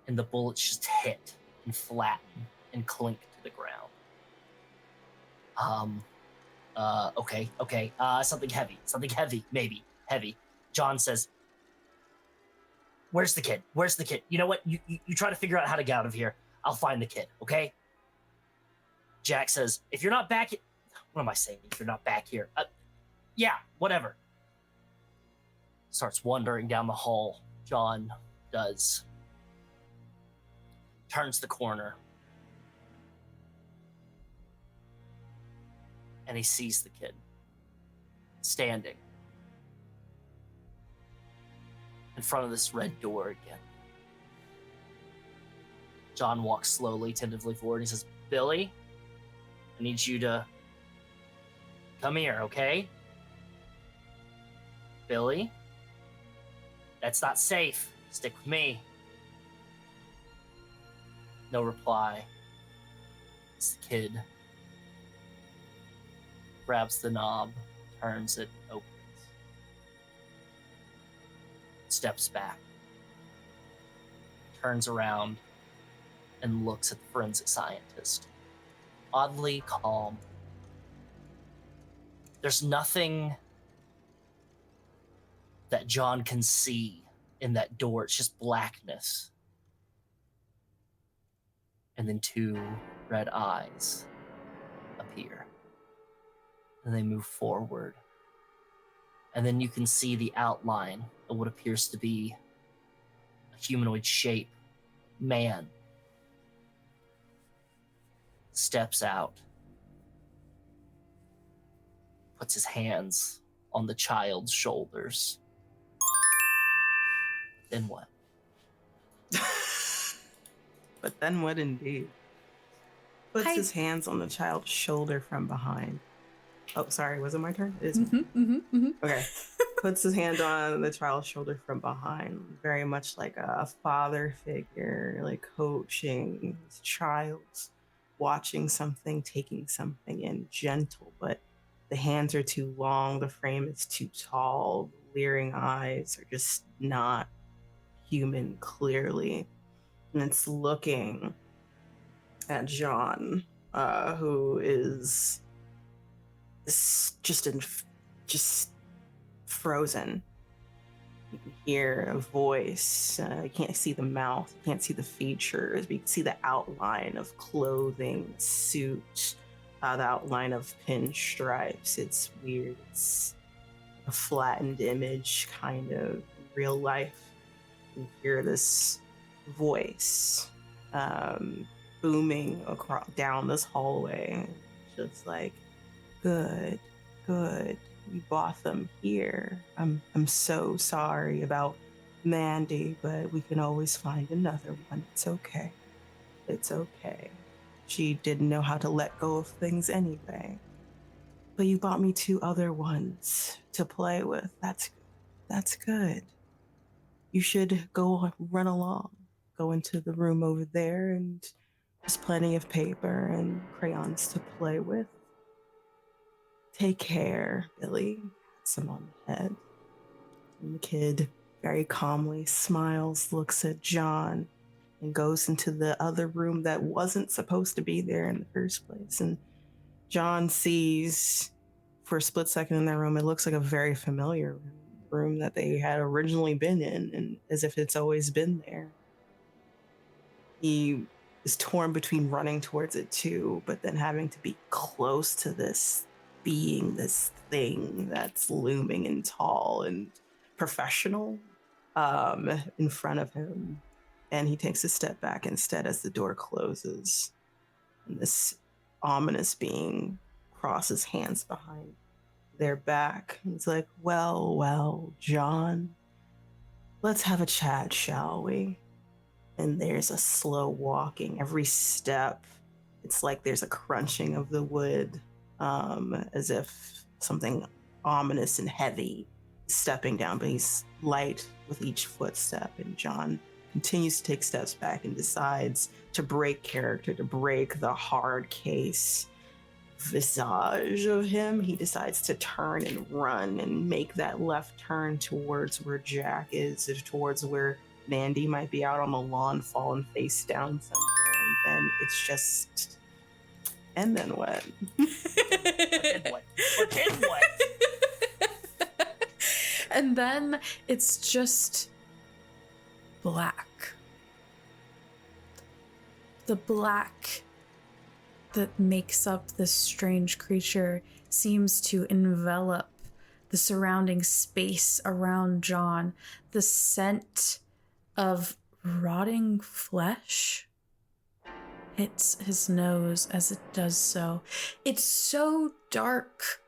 And the bullets just hit and flatten and clink to the ground. Okay. Something heavy, maybe heavy. John says, Where's the kid? You know what? You try to figure out how to get out of here. I'll find the kid, okay? Jack says, if you're not back, what am I saying? If you're not back here, Yeah, whatever. Starts wandering down the hall. John does. Turns the corner. And he sees the kid standing in front of this red door again. John walks slowly, tentatively forward. He says, Billy, I need you to come here, okay? Billy, that's not safe. Stick with me. No reply. It's the kid. Grabs the knob, turns it, opens. Steps back. Turns around and looks at the forensic scientist. Oddly calm. There's nothing that John can see in that door. It's just blackness. And then two red eyes appear. And they move forward. And then you can see the outline of what appears to be a humanoid shape. Man. Steps out. Puts his hands on the child's shoulders. Then what? But then what indeed? Puts his hands on the child's shoulder from behind. Oh, sorry, was it my turn? It is. Okay. Puts his hand on the child's shoulder from behind, very much like a father figure, like coaching his child, watching something, taking something in, gentle, but the hands are too long, the frame is too tall, the leering eyes are just not human clearly. And it's looking at John, who is just frozen. You can hear a voice. You can't see the mouth. You can't see the features. But you can see the outline of clothing, suit, the outline of pinstripes. It's weird. It's a flattened image, kind of real life. You hear this voice booming across down this hallway, just like, good, you bought them here. I'm so sorry about Mandy, but we can always find another one. It's okay. She didn't know how to let go of things anyway. But you bought me 2 other ones to play with. That's good. You should go run along. Go into the room over there, and there's plenty of paper and crayons to play with. Take care, Billy. Pats him on the head. And the kid very calmly smiles, looks at John, and goes into the other room that wasn't supposed to be there in the first place. And John sees, for a split second in that room, it looks like a very familiar room that they had originally been in, and as if it's always been there. He is torn between running towards it too, but then having to be close to this being, this thing that's looming and tall and professional in front of him. And he takes a step back instead as the door closes. And this ominous being crosses hands behind their back. He's like, well, John, let's have a chat, shall we? And there's a slow walking. Every step, it's like there's a crunching of the wood, as if something ominous and heavy is stepping down, but he's light with each footstep. And John continues to take steps back and decides to break character, to break the hard case visage of him. He decides to turn and run and make that left turn towards where Jack is, or towards where Mandy might be out on the lawn, falling face down somewhere. And then it's just... And then what? And then it's just black. The black that makes up this strange creature seems to envelop the surrounding space around John, the scent of rotting flesh hits his nose as it does so. It's so dark.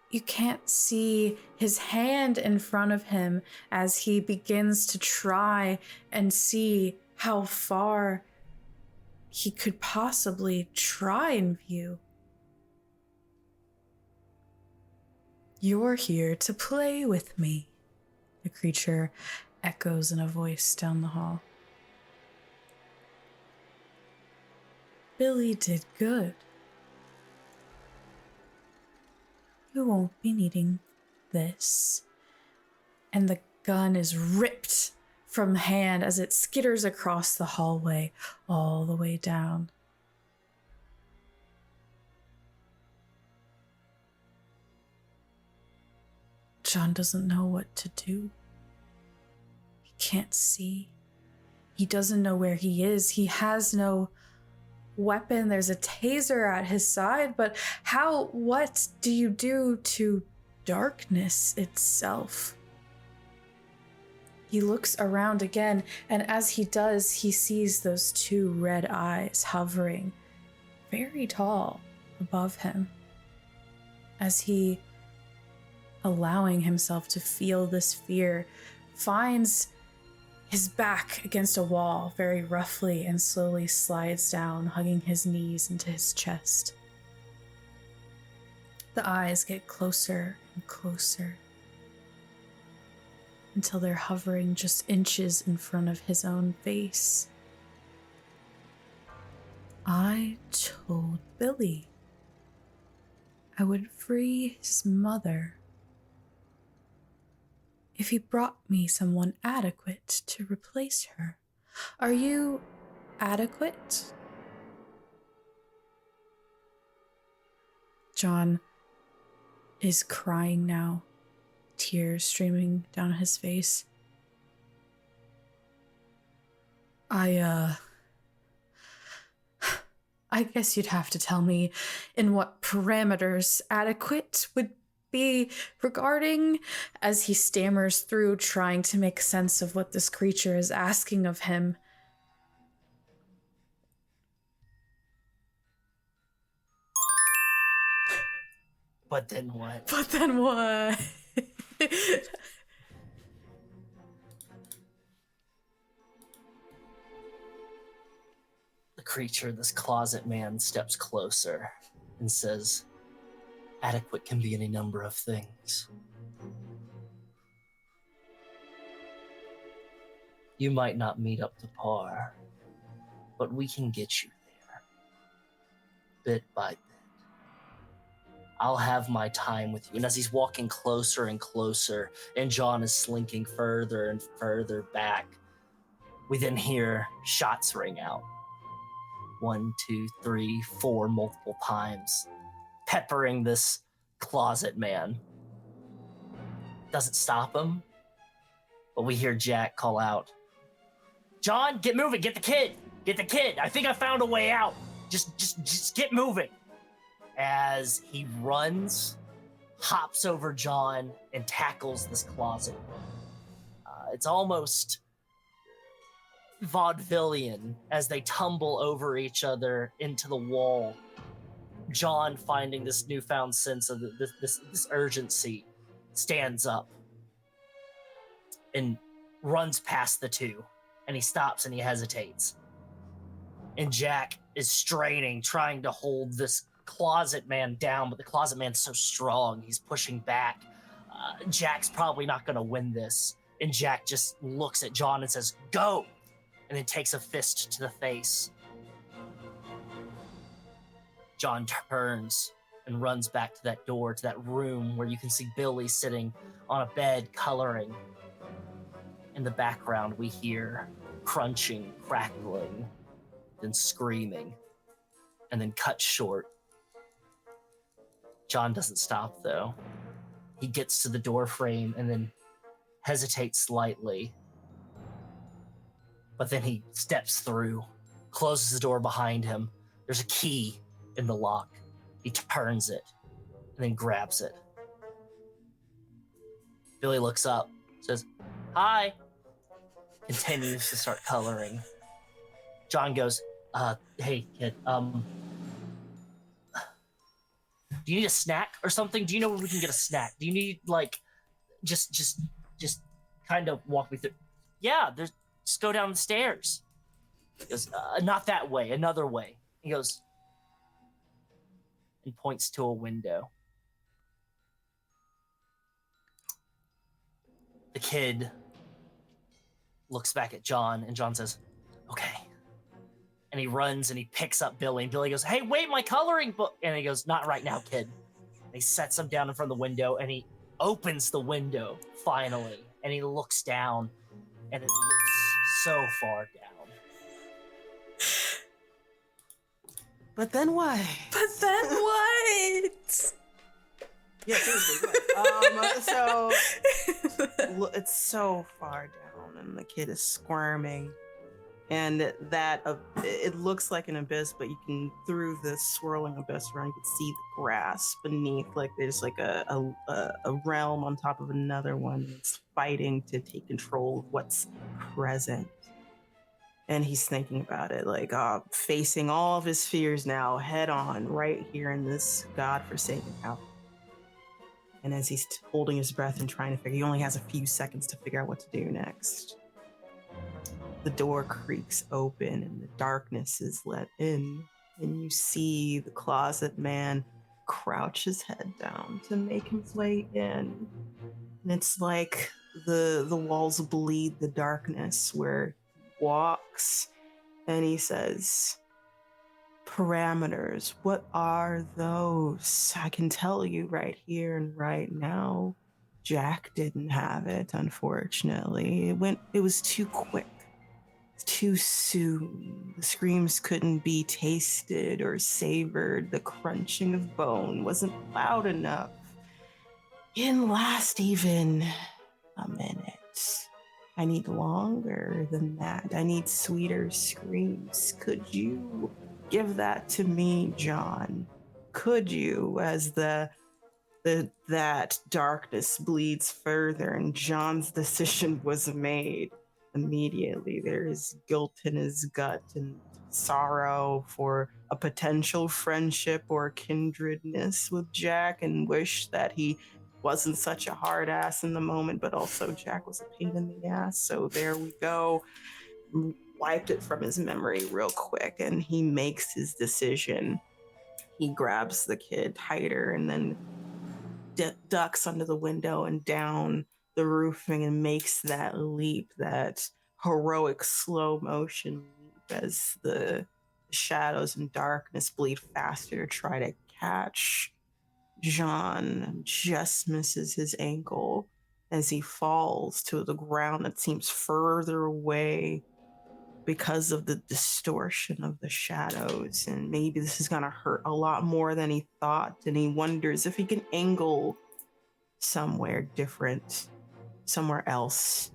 You can't see his hand in front of him as he begins to try and see how far he could possibly try and view. "You're here to play with me," the creature echoes in a voice down the hall. "Billy did good. You won't be needing this." And the gun is ripped from the hand as it skitters across the hallway all the way down. John doesn't know what to do. He can't see. He doesn't know where he is. He has no weapon. There's a taser at his side, but what do you do to darkness itself? He looks around again, and as he does, he sees those two red eyes hovering very tall above him. As he, allowing himself to feel this fear, finds his back against a wall very roughly and slowly slides down, hugging his knees into his chest. The eyes get closer and closer until they're hovering just inches in front of his own face. "I told Billy I would free his mother if he brought me someone adequate to replace her. Are you adequate?" John is crying now, tears streaming down his face. I guess you'd have to tell me in what parameters adequate would be regarding, as he stammers through, trying to make sense of what this creature is asking of him. But then what? But then what? The creature, this closet man, steps closer and says, "Adequate can be any number of things. You might not meet up to par, but we can get you there, bit by bit. I'll have my time with you." And as he's walking closer and closer, and John is slinking further and further back, we then hear shots ring out. 1, 2, 3, 4 multiple times, peppering this closet man. Doesn't stop him, but we hear Jack call out, "John, get moving, get the kid! Get the kid! I think I found a way out! Just get moving!" As he runs, hops over John, and tackles this closet. It's almost vaudevillian as they tumble over each other into the wall. John, finding this newfound sense of this urgency, stands up and runs past the two, and he stops and he hesitates. And Jack is straining, trying to hold this closet man down, but the closet man's so strong, he's pushing back. Jack's probably not going to win this. And Jack just looks at John and says, "Go!" and then takes a fist to the face. John turns and runs back to that door, to that room where you can see Billy sitting on a bed coloring. In the background, we hear crunching, crackling, then screaming, and then cut short. John doesn't stop, though. He gets to the door frame and then hesitates slightly. But then he steps through, closes the door behind him. There's a key in the lock. He turns it and then grabs it. Billy looks up, says, "Hi," continues to start coloring. John goes, "Hey, kid, do you need a snack or something? Do you know where we can get a snack? Do you need, like, just kind of walk me through?" "Yeah, just go down the stairs." He goes, "Not that way, another way." He goes, and points to a window. The kid looks back at John, and John says, "Okay." And he runs and he picks up Billy, and Billy goes, "Hey, wait, my coloring book." And he goes, "Not right now, kid." And he sets him down in front of the window, and he opens the window, finally, and he looks down, and it looks so far down. But then what? But then what? Yeah, seriously. So it's so far down, and the kid is squirming, and it looks like an abyss, but you can, through the swirling abyss around, you can see the grass beneath. Like there's like a realm on top of another one. It's fighting to take control of what's present. And he's thinking about it, like facing all of his fears now head on right here in this godforsaken house. And as he's holding his breath and trying to figure, he only has a few seconds to figure out what to do next. The door creaks open and the darkness is let in. And you see the closet man crouch his head down to make his way in. And it's like the walls bleed the darkness where he walks and he says, "Parameters, what are those? I can tell you right here and right now, Jack didn't have it, unfortunately. It was too quick, too soon. The screams couldn't be tasted or savored. The crunching of bone wasn't loud enough. It didn't last even a minute. I need longer than that. I need sweeter screams. Could you give that to me, John? Could you?" As that darkness bleeds further and John's decision was made immediately. There is guilt in his gut and sorrow for a potential friendship or kindredness with Jack, and wish that he wasn't such a hard ass in the moment, but also Jack was a pain in the ass. So there we go. Wiped it from his memory real quick, and he makes his decision. He grabs the kid tighter and then ducks under the window and down the roofing and makes that leap, that heroic slow motion leap, as the shadows and darkness bleed faster to try to catch John. Just misses his ankle as he falls to the ground that seems further away because of the distortion of the shadows. And maybe this is going to hurt a lot more than he thought. And he wonders if he can angle somewhere different, somewhere else.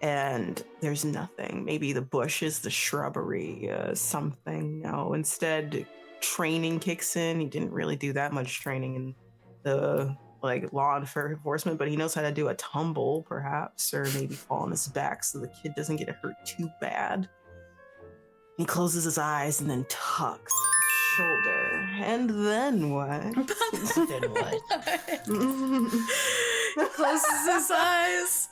And there's nothing. Maybe the bushes, the shrubbery, something. No, instead, training kicks in. He didn't really do that much training in the law enforcement, but he knows how to do a tumble, perhaps, or maybe fall on his back so the kid doesn't get hurt too bad. He closes his eyes and then tucks his shoulder. And then what? Then what? He closes his eyes.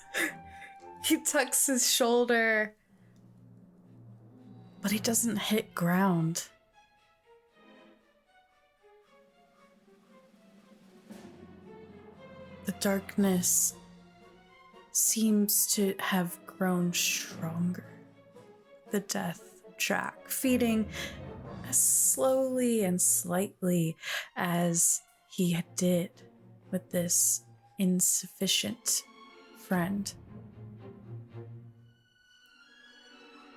He tucks his shoulder. But he doesn't hit ground. The darkness seems to have grown stronger. The death of Jack, feeding as slowly and slightly as he did with this insufficient friend,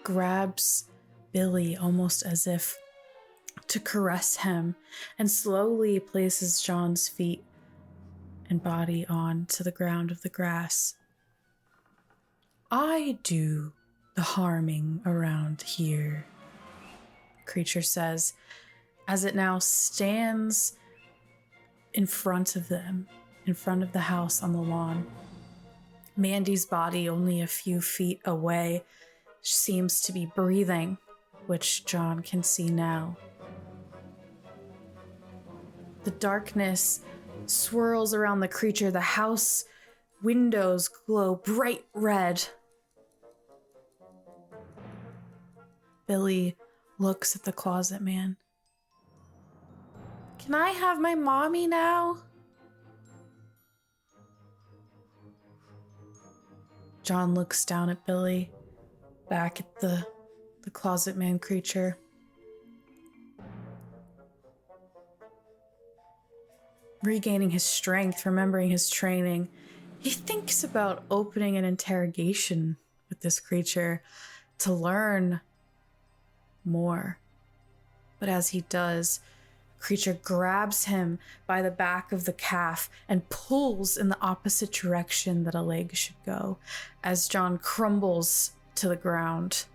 grabs Billy almost as if to caress him and slowly places John's feet and body onto the ground of the grass. "I do the harming around here," the creature says, as it now stands in front of them, in front of the house on the lawn. Mandy's body, only a few feet away, seems to be breathing, which John can see now. The darkness swirls around the creature. The house windows glow bright red. Billy looks at the closet man. Can I have my mommy now? John looks down at Billy, back at the closet man creature. Regaining his strength, remembering his training, he thinks about opening an interrogation with this creature to learn more. But as he does, the creature grabs him by the back of the calf and pulls in the opposite direction that a leg should go, as John crumbles to the ground.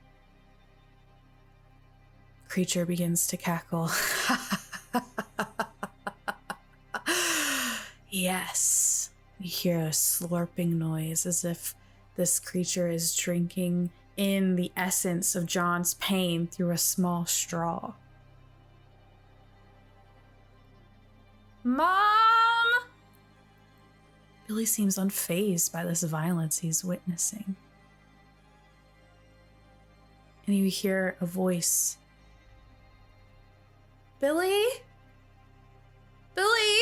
Creature begins to cackle. Yes, you hear a slurping noise as if this creature is drinking in the essence of John's pain through a small straw. Mom! Billy seems unfazed by this violence he's witnessing. And you hear a voice. Billy? Billy?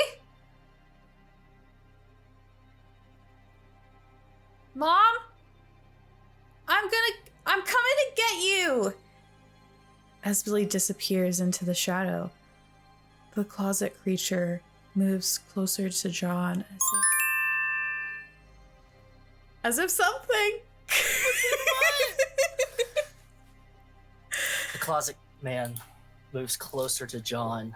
Mom? I'm coming to get you! As Billy disappears into the shadow, the closet creature moves closer to John as if something. The closet man moves closer to John,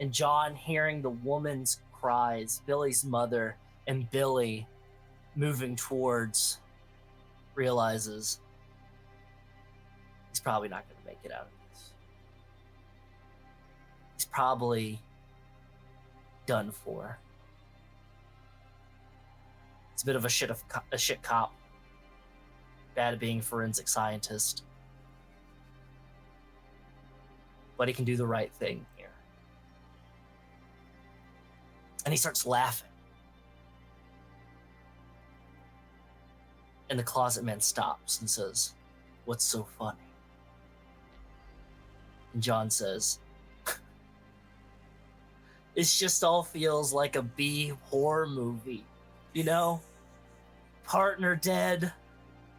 and John, hearing the woman's cries, Billy's mother, and Billy moving towards, realizes he's probably not going to make it out of this. He's probably done for. He's a bit of a shit cop, bad at being a forensic scientist, but he can do the right thing here. And he starts laughing. And the closet man stops and says, "What's so funny?" And John says, "It just all feels like a B horror movie. You know? Partner dead.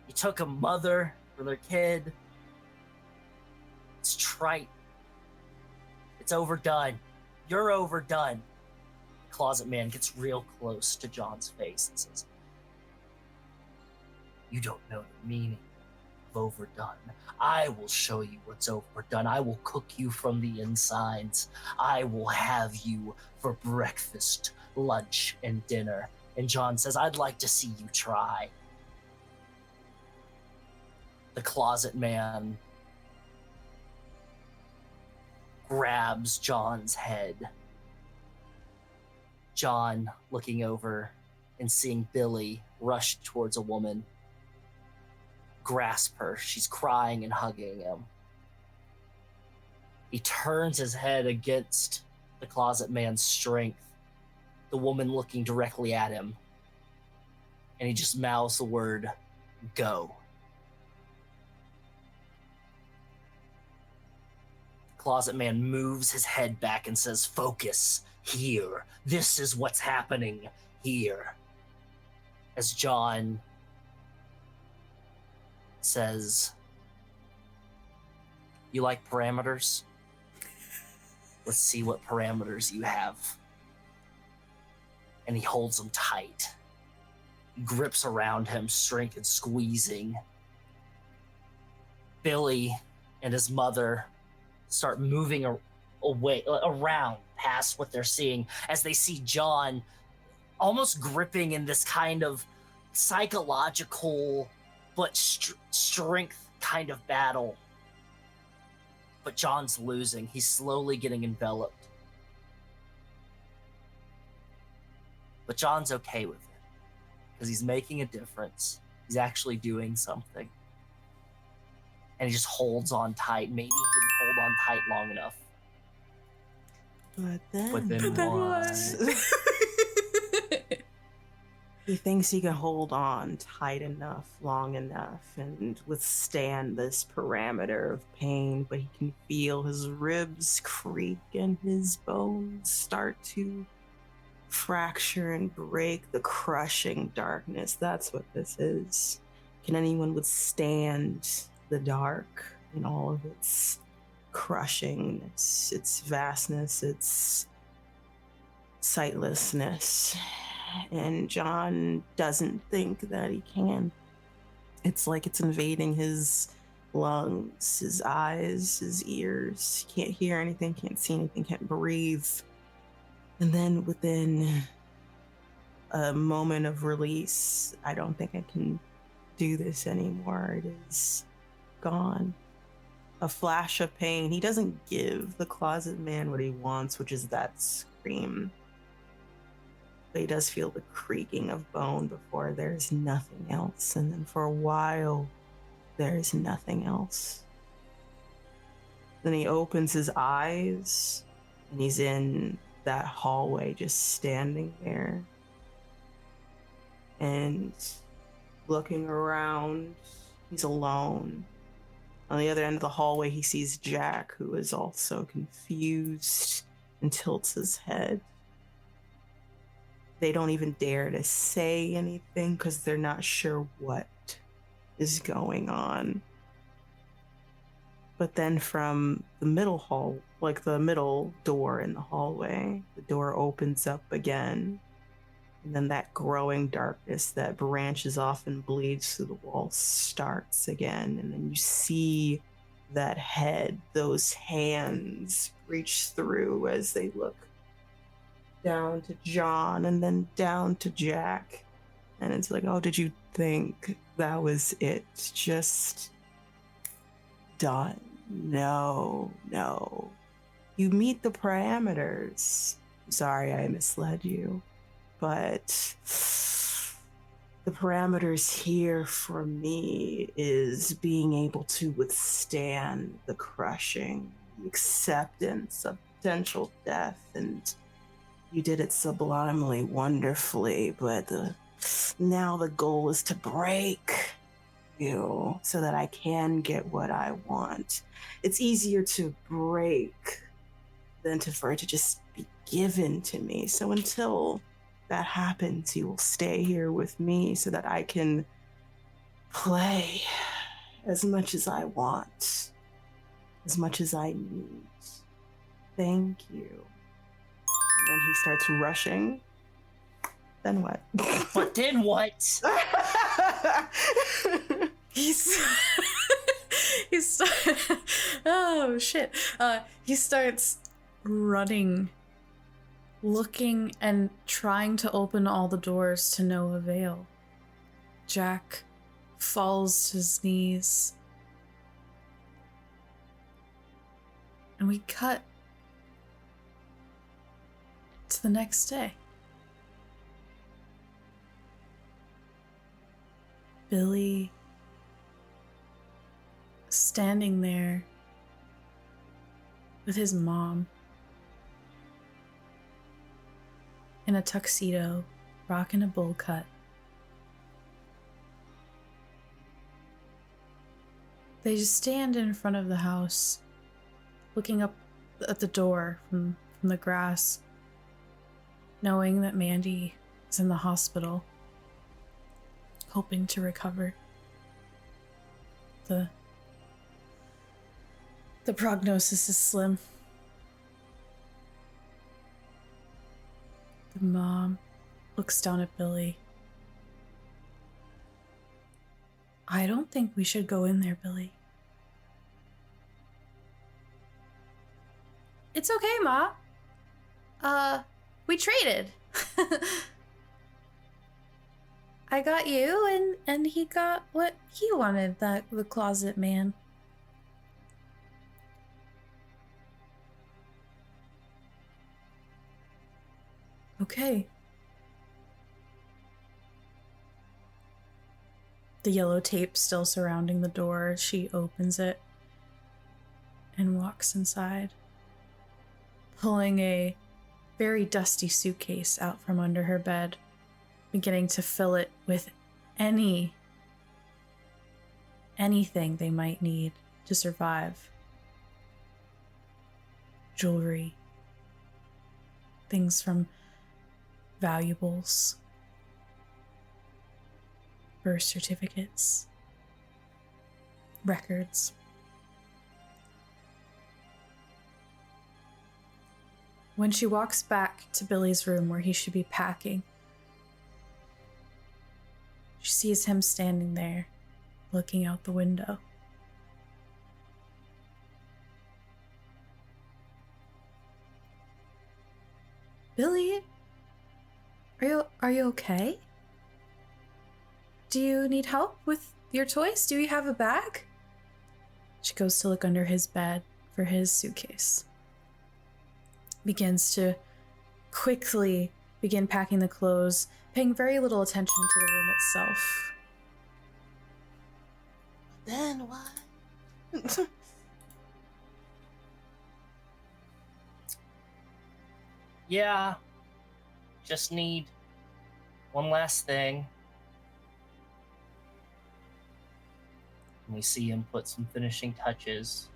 You took a mother for their kid. It's trite. It's overdone. You're overdone." The closet man gets real close to John's face and says, "You don't know the meaning of overdone. I will show you what's overdone. I will cook you from the insides. I will have you for breakfast, lunch, and dinner." And John says, "I'd like to see you try." The closet man grabs John's head. John, looking over and seeing Billy rush towards a woman, grasp her. She's crying and hugging him. He turns his head against the closet man's strength, the woman looking directly at him, and he just mouths the word, "Go." The closet man moves his head back and says, "Focus here. This is what's happening here." As John says, "You like parameters? Let's see what parameters you have." And he holds them tight. He grips around him, strength and squeezing. Billy and his mother start moving away, around past what they're seeing, as they see John almost gripping in this kind of psychological but strength kind of battle. But John's losing. He's slowly getting enveloped. But John's okay with it, because he's making a difference. He's actually doing something. And he just holds on tight. Maybe he can hold on tight long enough. But then what? He thinks he can hold on tight enough, long enough, and withstand this parameter of pain, but he can feel his ribs creak and his bones start to fracture and break. The crushing darkness. That's what this is. Can anyone withstand the dark in all of its crushingness, its vastness, its sightlessness? And John doesn't think that he can. It's like it's invading his lungs, his eyes, his ears. He can't hear anything, can't see anything, can't breathe. And then within a moment of release, I don't think I can do this anymore. It is gone. A flash of pain. He doesn't give the closet man what he wants, which is that scream. But he does feel the creaking of bone before there's nothing else. And then for a while, there's nothing else. Then he opens his eyes and he's in that hallway just standing there. And looking around, he's alone. On the other end of the hallway, he sees Jack, who is also confused and tilts his head. They don't even dare to say anything because they're not sure what is going on. But then from the middle hall, like the middle door in the hallway, the door opens up again. And then that growing darkness that branches off and bleeds through the wall starts again. And then you see that head, those hands reach through as they look down to John and then down to Jack. And it's like, oh, did you think that was it? Just done. No. You meet the parameters. Sorry, I misled you. But the parameters here for me is being able to withstand the crushing, the acceptance of potential death, and you did it sublimely, wonderfully, but now the goal is to break you so that I can get what I want. It's easier to break than for it to just be given to me. So until that happens, you will stay here with me so that I can play as much as I want, as much as I need. Thank you. And then he starts rushing. Then what? But then what? Oh shit. He starts running, looking and trying to open all the doors to no avail. Jack falls to his knees. And we cut to the next day. Billy standing there with his mom in a tuxedo, rocking a bowl cut. They just stand in front of the house, looking up at the door from the grass, knowing that Mandy is in the hospital, hoping to recover. The prognosis is slim. The mom looks down at Billy. I don't think we should go in there, Billy. It's okay, Ma. We traded. I got you, and he got what he wanted, the closet man. Okay. The yellow tape still surrounding the door. She opens it and walks inside, pulling a very dusty suitcase out from under her bed, beginning to fill it with anything they might need to survive. Jewelry, things from valuables, birth certificates, records. When she walks back to Billy's room where he should be packing, she sees him standing there, looking out the window. Billy, are you okay? Do you need help with your toys? Do you have a bag? She goes to look under his bed for his suitcase. Begins to quickly begin packing the clothes, paying very little attention to the room itself. Then what? Yeah, just need one last thing. And we see him put some finishing touches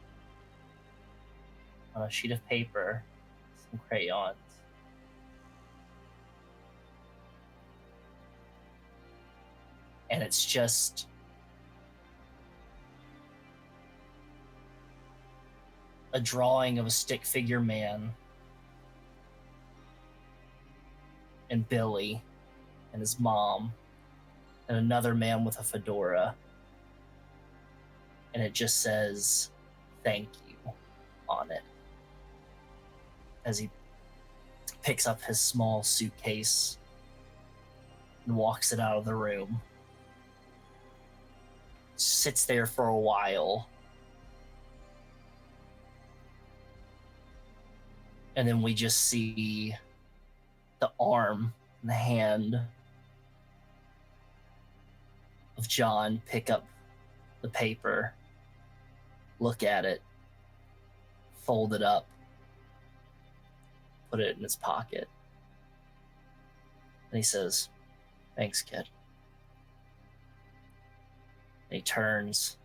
on a sheet of paper, some crayons. And it's just a drawing of a stick figure man and Billy and his mom and another man with a fedora. And it just says, "Thank you," on it. As he picks up his small suitcase and walks it out of the room. Sits there for a while. And then we just see the arm and the hand of John pick up the paper, look at it, fold it up, put it in his pocket. And he says, "Thanks, kid." And he turns,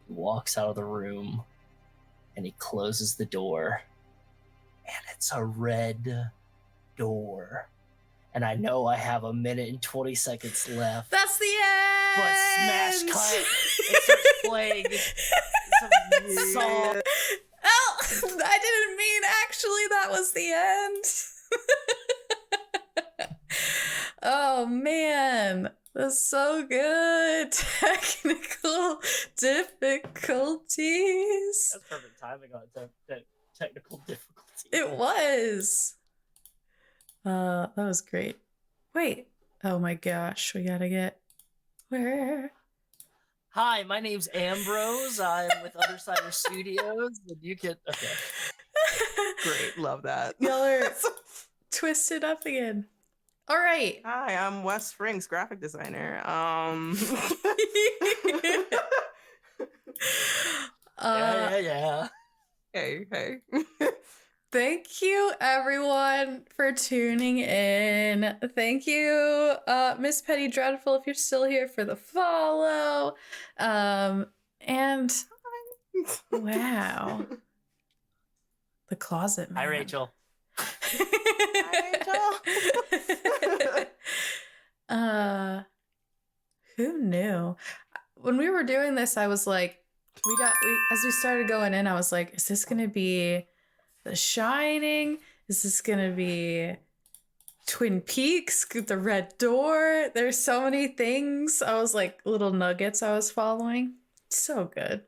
he walks out of the room, and he closes the door. And it's a red door. And I know I have a minute and 20 seconds left. That's the end! But smash cut. It starts playing some song. Oh, I didn't mean actually that was the end. Oh man, that's so good. Technical difficulties. That's perfect timing on technical difficulty. It was. That was great. Wait. Oh my gosh, we gotta get where? Hi, my name's Ambrose. I'm with Other Cider Studios, and you can. Okay. Great, love that. Y'all are twisted up again. All right. Hi, I'm Wes Franks, graphic designer. Yeah. Hey. Thank you, everyone, for tuning in. Thank you, Miss Petty Dreadful, if you're still here, for the follow. And wow, the closet man. Hi, Rachel. Who knew? When we were doing this, I was like, as we started going in, I was like, is this gonna be The Shining? Is this gonna be Twin Peaks? The Red Door? There's so many things. I was like, little nuggets I was following. So good.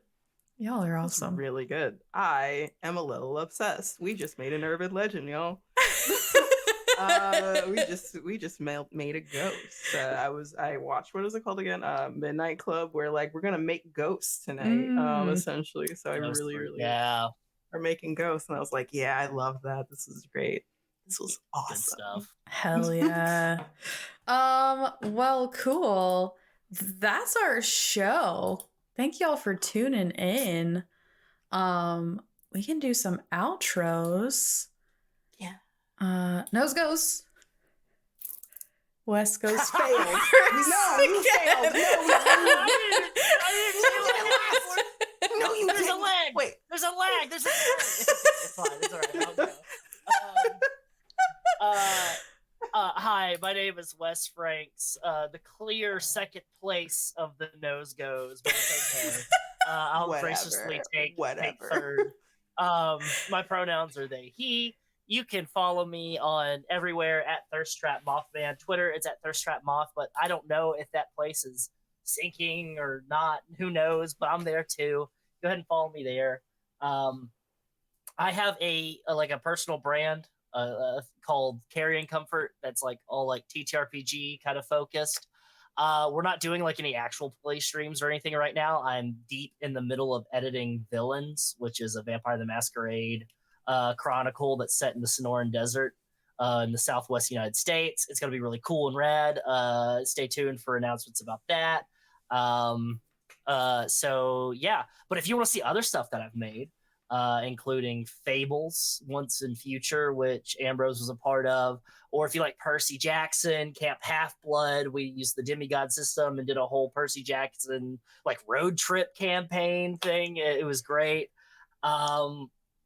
Y'all are awesome. That's really good. I am a little obsessed. We just made an urban legend, y'all. We just made a ghost. I watched, what is it called again? Midnight Club, where like we're gonna make ghosts tonight, essentially. So I really are making ghosts, and I was like, yeah, I love that. This is great. This was awesome. Good stuff. Hell yeah. Well, cool. that's our show. Thank y'all for tuning in. We can do some outros. Yeah. Nose goes. West Coast failed. No, you failed. No, no, you There's a didn't. lag. Wait. There's a lag. There's a lag. It's fine. It's all right. I'll go. Hi, my name is Wes Franks. The clear second place of the nose goes, but it's okay. I'll graciously take third. My pronouns are they, he. You can follow me on everywhere at Thirst Trap Mothman. Twitter, it's at Thirst Trap Moth, but I don't know if that place is sinking or not. Who knows? But I'm there too. Go ahead and follow me there. I have a personal brand called Carrying Comfort that's like all like TTRPG kind of focused. We're not doing like any actual play streams or anything right now. I'm deep in the middle of editing Villains, which is a Vampire the Masquerade chronicle that's set in the Sonoran Desert in the Southwest United States. It's going to be really cool and rad. Stay tuned for announcements about that. So yeah, but if you want to see other stuff that I've made, including Fables, Once and Future, which Ambrose was a part of, or if you like Percy Jackson, Camp Half-Blood, we used the Demigod system and did a whole Percy Jackson like road trip campaign thing. It was great.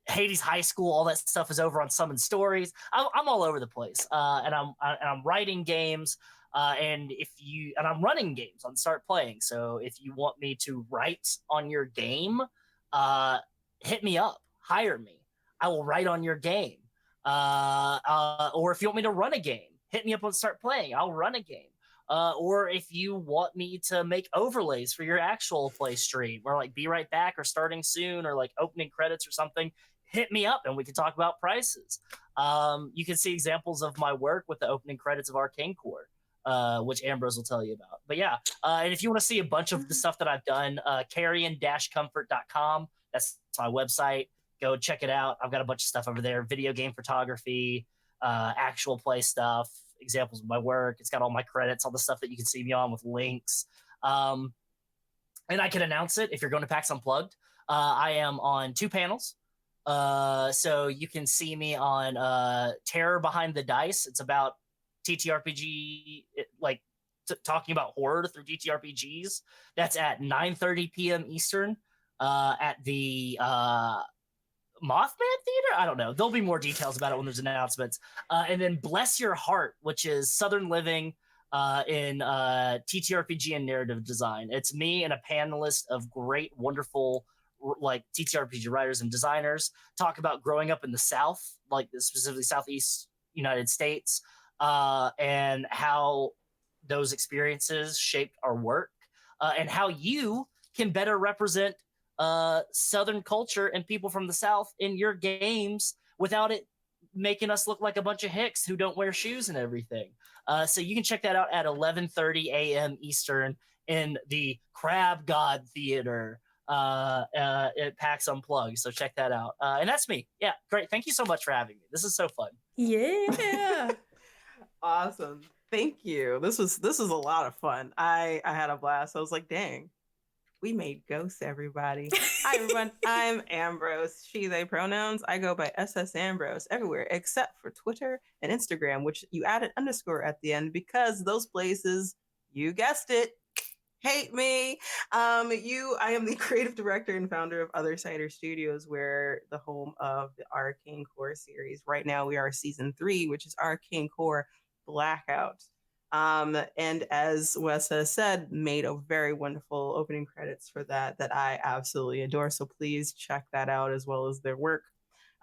Hades High School, all that stuff is over on Summon Stories. I'm all over the place, and I'm writing games. And I'm running games on Start Playing. So if you want me to write on your game, hit me up, hire me. I will write on your game. Or if you want me to run a game, hit me up on Start Playing. I'll run a game. Or if you want me to make overlays for your actual play stream, or like Be Right Back, or Starting Soon, or like opening credits or something, hit me up and we can talk about prices. You can see examples of my work with the opening credits of Arcane Core, which Ambrose will tell you about. But yeah, and if you want to see a bunch of the stuff that I've done, carrion-comfort.com. That's my website. Go check it out. I've got a bunch of stuff over there: video game photography, actual play stuff, examples of my work. It's got all my credits, all the stuff that you can see me on with links. And I can announce it if you're going to PAX Unplugged. I am on 2 panels. So you can see me on Terror Behind the Dice. It's about TTRPG, talking about horror through TTRPGs. That's at 9:30 p.m. Eastern at the Mothman Theater. I don't know. There'll be more details about it when there's announcements. And then Bless Your Heart, which is Southern Living in TTRPG and narrative design. It's me and a panelist of great, wonderful like TTRPG writers and designers talk about growing up in the South, like specifically Southeast United States, and how those experiences shaped our work, and how you can better represent Southern culture and people from the South in your games without it making us look like a bunch of hicks who don't wear shoes and everything. So you can check that out at 11:30 a.m. Eastern in the Crab God Theater at PAX Unplugged. So check that out. And that's me. Yeah, great. Thank you so much for having me. This is so fun. Yeah. Awesome. Thank you. This was a lot of fun. I had a blast. I was like, dang, we made ghosts, everybody. Hi, everyone. I'm Ambrose. She, they pronouns. I go by SS Ambrose everywhere except for Twitter and Instagram, which you add an underscore at the end because those places, you guessed it, hate me. I am the creative director and founder of Other Cider Studios, where the home of the Arcane Core series. Right now we are season 3, which is Arcane Core Blackout. And as Wes has said, made a very wonderful opening credits for that I absolutely adore. So please check that out as well as their work.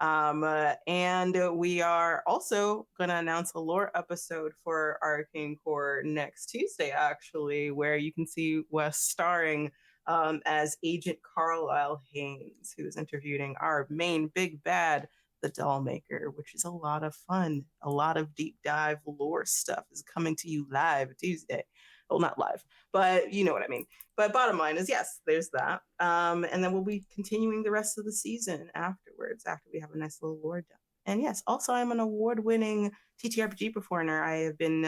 And we are also going to announce a lore episode for Arcane Core next Tuesday, actually, where you can see Wes starring as Agent Carlisle Haynes, who's interviewing our main big bad, the Dollmaker, which is a lot of fun. A lot of deep dive lore stuff is coming to you live Tuesday. Well, not live, but you know what I mean. But bottom line is, yes, there's that. And then we'll be continuing the rest of the season afterwards, after we have a nice little lore done. And yes, also I'm an award-winning TTRPG performer. I have been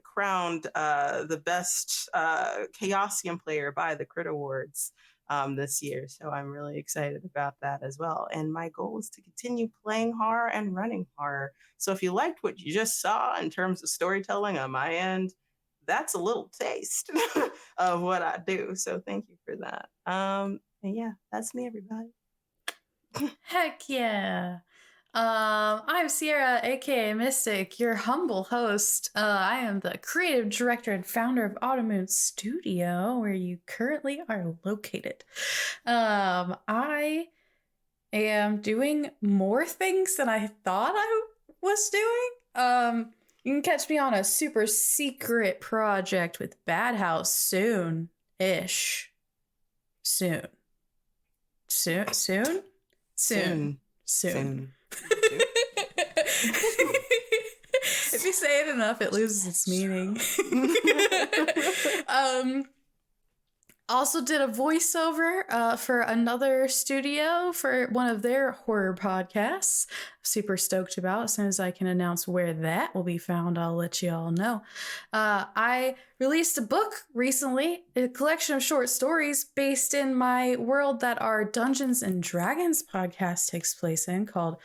crowned the best Chaosium player by the Crit Awards this year. So I'm really excited about that as well. And my goal is to continue playing horror and running horror. So if you liked what you just saw in terms of storytelling on my end, that's a little taste of what I do. So thank you for that. And yeah, that's me, everybody. Heck yeah. I'm Sierra, aka Mystic, your humble host. I am the creative director and founder of Automoon Studio, where you currently are located. I am doing more things than I thought I was doing. You can catch me on a super secret project with Bad House soon-ish. Soon. If you say it enough, it loses its meaning. Also did a voiceover for another studio for one of their horror podcasts. Super stoked about. As soon as I can announce where that will be found, I'll let you all know. I released a book recently, a collection of short stories based in my world that our Dungeons and Dragons podcast takes place in, called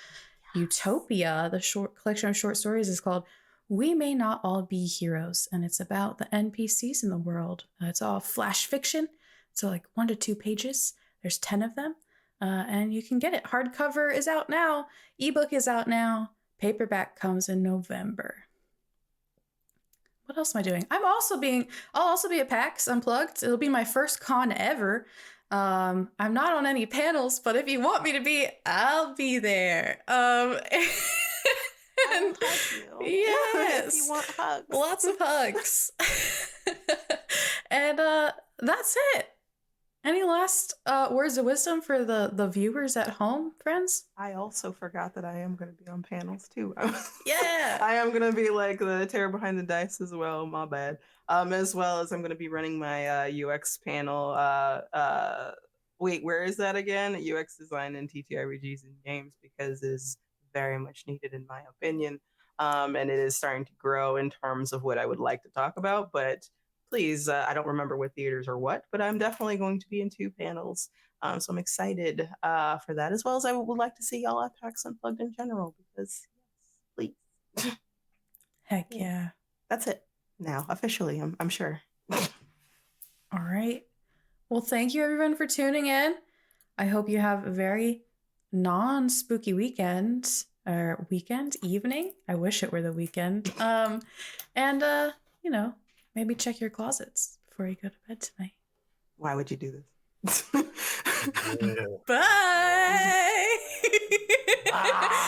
Utopia. The short collection of short stories is called We May Not All Be Heroes, and it's about the NPCs in the world. It's all flash fiction, so like 1 to 2 pages. There's 10 of them, and you can get it. Hardcover is out now. Ebook is out now. Paperback comes in November. What else am I doing? I'll also be at PAX Unplugged. It'll be my first con ever. I'm not on any panels, but if you want me to be, I'll be there. I will hug you. Yes. If you want hugs. Lots of hugs. And that's it. Any last words of wisdom for the viewers at home, friends? I also forgot that I am going to be on panels too. Yeah. I am going to be like the terror behind the dice as well. My bad. As well as I'm going to be running my UX panel. Wait, where is that again? UX design in TTRPGs and games, because it is very much needed in my opinion. And it is starting to grow in terms of what I would like to talk about. But please, I don't remember what theaters or what, but I'm definitely going to be in 2 panels. So I'm excited for that, as well as I would like to see y'all at PAX Unplugged in general, because yes, please. Heck yeah. That's it. Now, officially, I'm sure. All right. Well, thank you everyone for tuning in. I hope you have a very non-spooky weekend or evening. I wish it were the weekend. And maybe check your closets before you go to bed tonight. Why would you do this? Bye. Bye.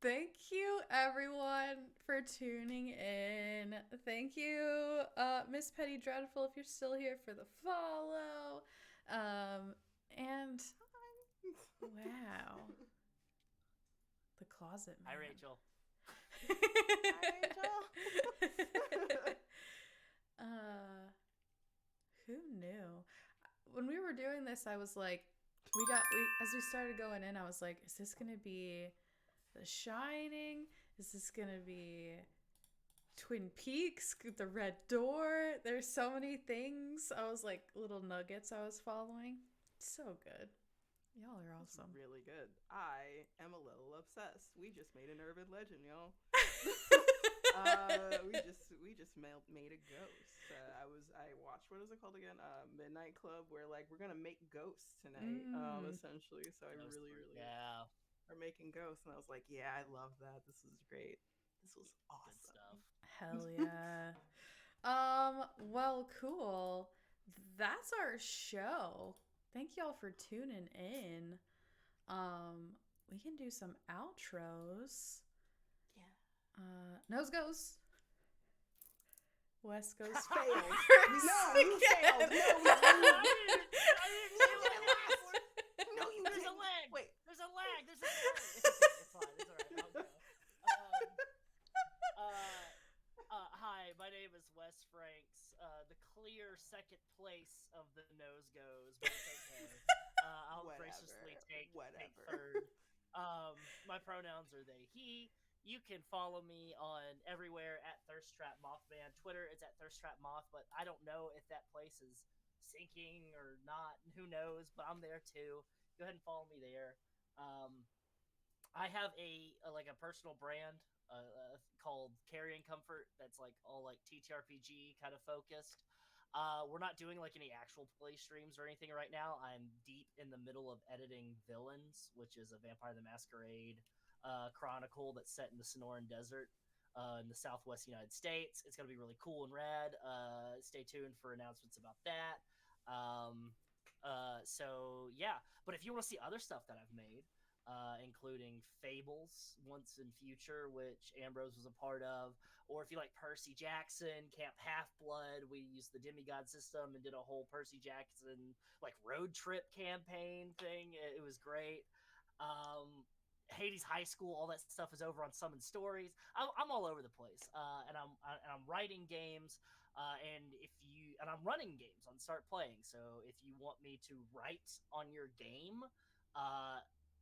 Thank you, everyone, for tuning in. Thank you, Miss Petty Dreadful, if you're still here, for the follow. And wow, the closet man. Hi, Rachel. Hi, Rachel. Who knew? When we were doing this, I was like, as we started going in, I was like, is this gonna be The Shining? Is this gonna be Twin Peaks? The Red Door? There's so many things. I was like, little nuggets I was following. So good. Y'all are awesome. That's really good. I am a little obsessed. We just made an urban legend, y'all. we just made a ghost. I watched, what is it called again? Midnight Club, where like we're gonna make ghosts tonight. Essentially. So I really are making ghosts, and I was like, yeah, I love that. This is great. This was awesome. Good stuff. Hell yeah. Well, cool. That's our show. Thank y'all for tuning in. We can do some outros. Yeah. Nose goes. West goes Failed. first. No, you failed. No, you There's didn't. a lag. Wait. There's a lag. There's a lag. It's fine. It's all right. I'll go. Hi, my name is Wes Franks. The clear second place of the nose goes, but it's okay. I'll graciously take third. My pronouns are they, he. You can follow me on everywhere at Thirst Trap Mothman. Twitter, it's at Thirst Trap Moth, but I don't know if that place is sinking or not. Who knows? But I'm there too. Go ahead and follow me there. I have a personal brand called Carrying Comfort that's like all like TTRPG kind of focused. We're not doing like any actual play streams or anything right now. I'm deep in the middle of editing Villains, which is a Vampire the Masquerade chronicle that's set in the Sonoran Desert in the Southwest United States. It's going to be really cool and rad. Stay tuned for announcements about that. So yeah, but if you want to see other stuff that I've made, including Fables Once and Future, which Ambrose was a part of, or if you like Percy Jackson, Camp Half-Blood, we used the Demigod system and did a whole Percy Jackson like road trip campaign thing. It was great. Hades High School, all that stuff is over on Summon Stories. I'm all over the place, and I'm writing games, and I'm running games on Start Playing. So if you want me to write on your game,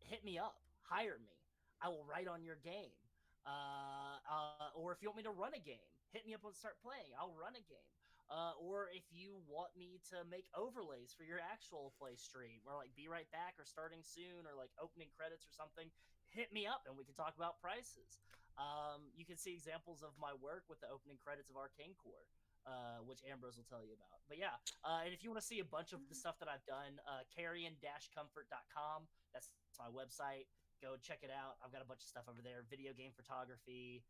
hit me up, hire me. I will write on your game. Or if you want me to run a game, hit me up on Start Playing. I'll run a game. Or if you want me to make overlays for your actual play stream, or like Be Right Back or Starting Soon or like opening credits or something, hit me up and we can talk about prices. You can see examples of my work with the opening credits of Arcane Core, which Ambrose will tell you about. But yeah, and if you want to see a bunch of the stuff that I've done, carrion-comfort.com, that's my website. Go check it out. I've got a bunch of stuff over there: video game photography,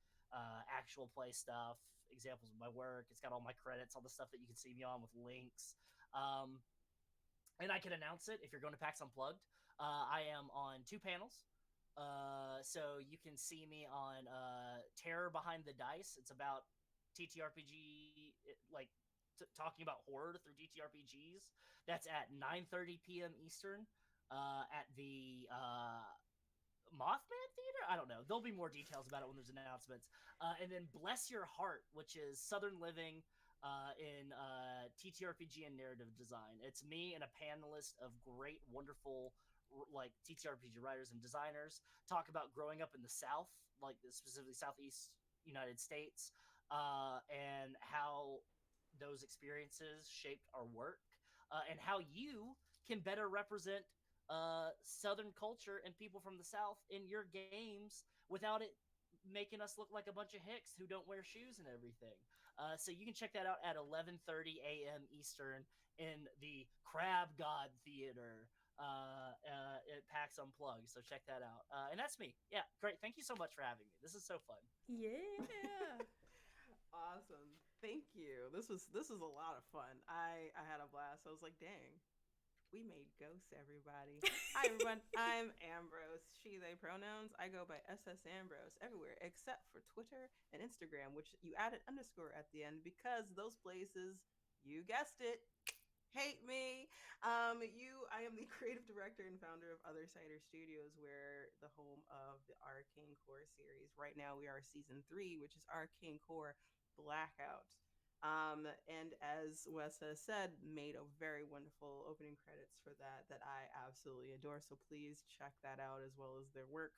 actual play stuff, examples of my work. It's got all my credits, all the stuff that you can see me on with links. And I can announce it if you're going to PAX Unplugged. I am on 2 panels. So you can see me on Terror Behind the Dice. It's about TTRPG, talking about horror through TTRPGs. That's at 9:30 p.m. Eastern at the Mothman Theater? I don't know. There'll be more details about it when there's announcements. And then Bless Your Heart, which is Southern Living in TTRPG and narrative design. It's me and a panelist of great, wonderful like TTRPG writers and designers talk about growing up in the South, like specifically Southeast United States, and how those experiences shaped our work, and how you can better represent Southern culture and people from the South in your games without it making us look like a bunch of hicks who don't wear shoes and everything. So you can check that out at 11:30 a.m. Eastern in the Crab God Theater at PAX Unplugged. So check that out. And that's me. Yeah, great. Thank you so much for having me. This is so fun. Yeah. Awesome. Thank you. This was a lot of fun. I had a blast. I was like, dang. We made ghosts, everybody. Hi, everyone. I'm Ambrose. She, they pronouns. I go by SS Ambrose everywhere except for Twitter and Instagram, which you added underscore at the end because those places, you guessed it, hate me. I am the creative director and founder of Other Cider Studios, where the home of the Arcane Core series. Right now, we are season 3, which is Arcane Core Blackout. And as Wes has said, made a very wonderful opening credits for that I absolutely adore. So please check that out as well as their work.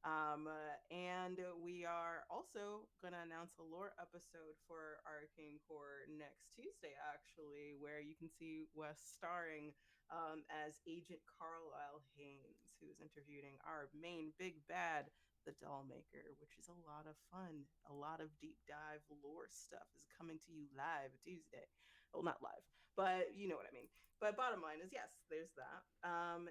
And we are also going to announce a lore episode for Arcane Core next Tuesday, actually, where you can see Wes starring as Agent Carlisle Haynes, who is interviewing our main big bad, the Dollmaker, which is a lot of fun. A lot of deep dive lore stuff is coming to you live Tuesday. Well, not live, but you know what I mean. But bottom line is, yes, there's that.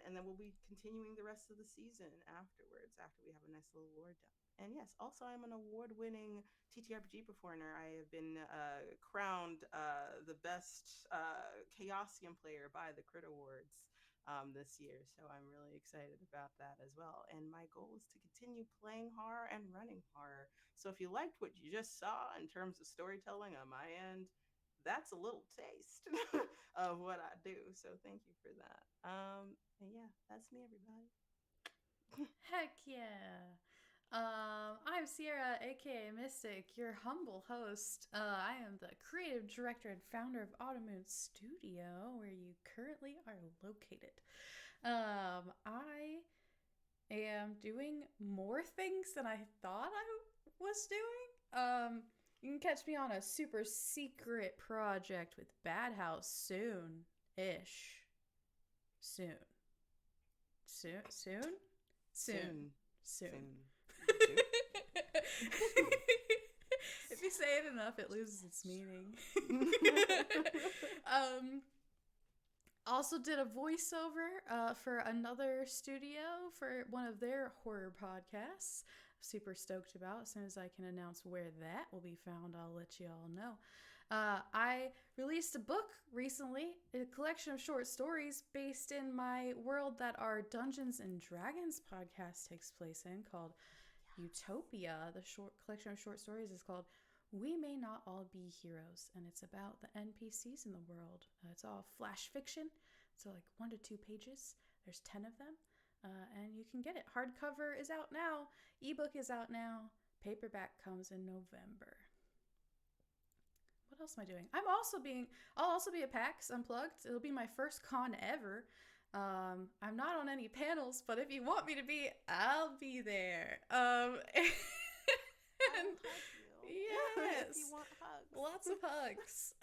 And then we'll be continuing the rest of the season afterwards, after we have a nice little lore dump. And yes, also I'm an award-winning TTRPG performer. I have been crowned the best Chaosium player by the Crit Awards this year. So I'm really excited about that as well. And my goal is to continue playing horror and running horror. So if you liked what you just saw in terms of storytelling on my end, that's a little taste of what I do. So thank you for that. And yeah, that's me, everybody. Heck yeah. I'm Sierra, aka Mystic, your humble host. I am the creative director and founder of Automoon Studio, where you currently are located. I am doing more things than I thought I was doing. You can catch me on a super secret project with Bad House soon-ish. Soon. If you say it enough, it loses its meaning. Also did a voiceover for another studio for one of their horror podcasts. Super stoked about. As soon as I can announce where that will be found, I'll let you all know. I released a book recently, a collection of short stories based in my world that our Dungeons and Dragons podcast takes place in, called Utopia. The short collection of short stories is called We May Not All Be Heroes, and it's about the NPCs in the world. It's all flash fiction, so like 1 to 2 pages. There's 10 of them, and you can get it. Hardcover is out now. Ebook is out now. Paperback comes in November. What else am I doing? I'll also be at PAX Unplugged. It'll be my first con ever. I'm not on any panels, but if you want me to be, I'll be there. And yes, if you want hugs. Lots of hugs.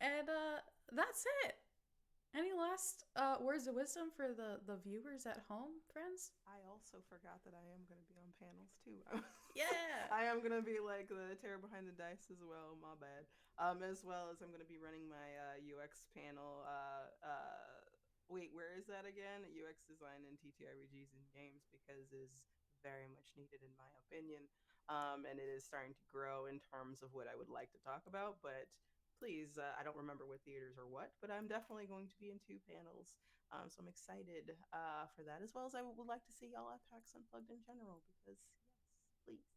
And that's it. Any last words of wisdom for the viewers at home, friends? I also forgot that I am going to be on panels too. Yeah. I am going to be like the terror behind the dice as well. My bad. As well as I'm going to be running my UX panel. Wait, where is that again? UX design in TTRPGs and games, because it is very much needed in my opinion. And it is starting to grow in terms of what I would like to talk about, but please, I don't remember what theaters or what, but I'm definitely going to be in 2 panels. So I'm excited for that, as well as I would like to see y'all at PAX Unplugged in general, because yes, please.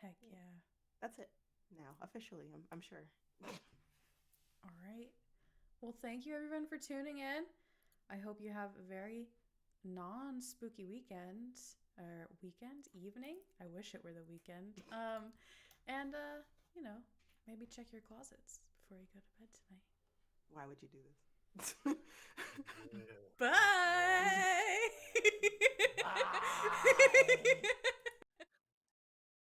Heck yeah. That's it now, officially, I'm sure. All right. Well, thank you everyone for tuning in. I hope you have a very non-spooky weekend, or evening. I wish it were the weekend. And maybe check your closets before you go to bed tonight. Why would you do this? Bye. Bye.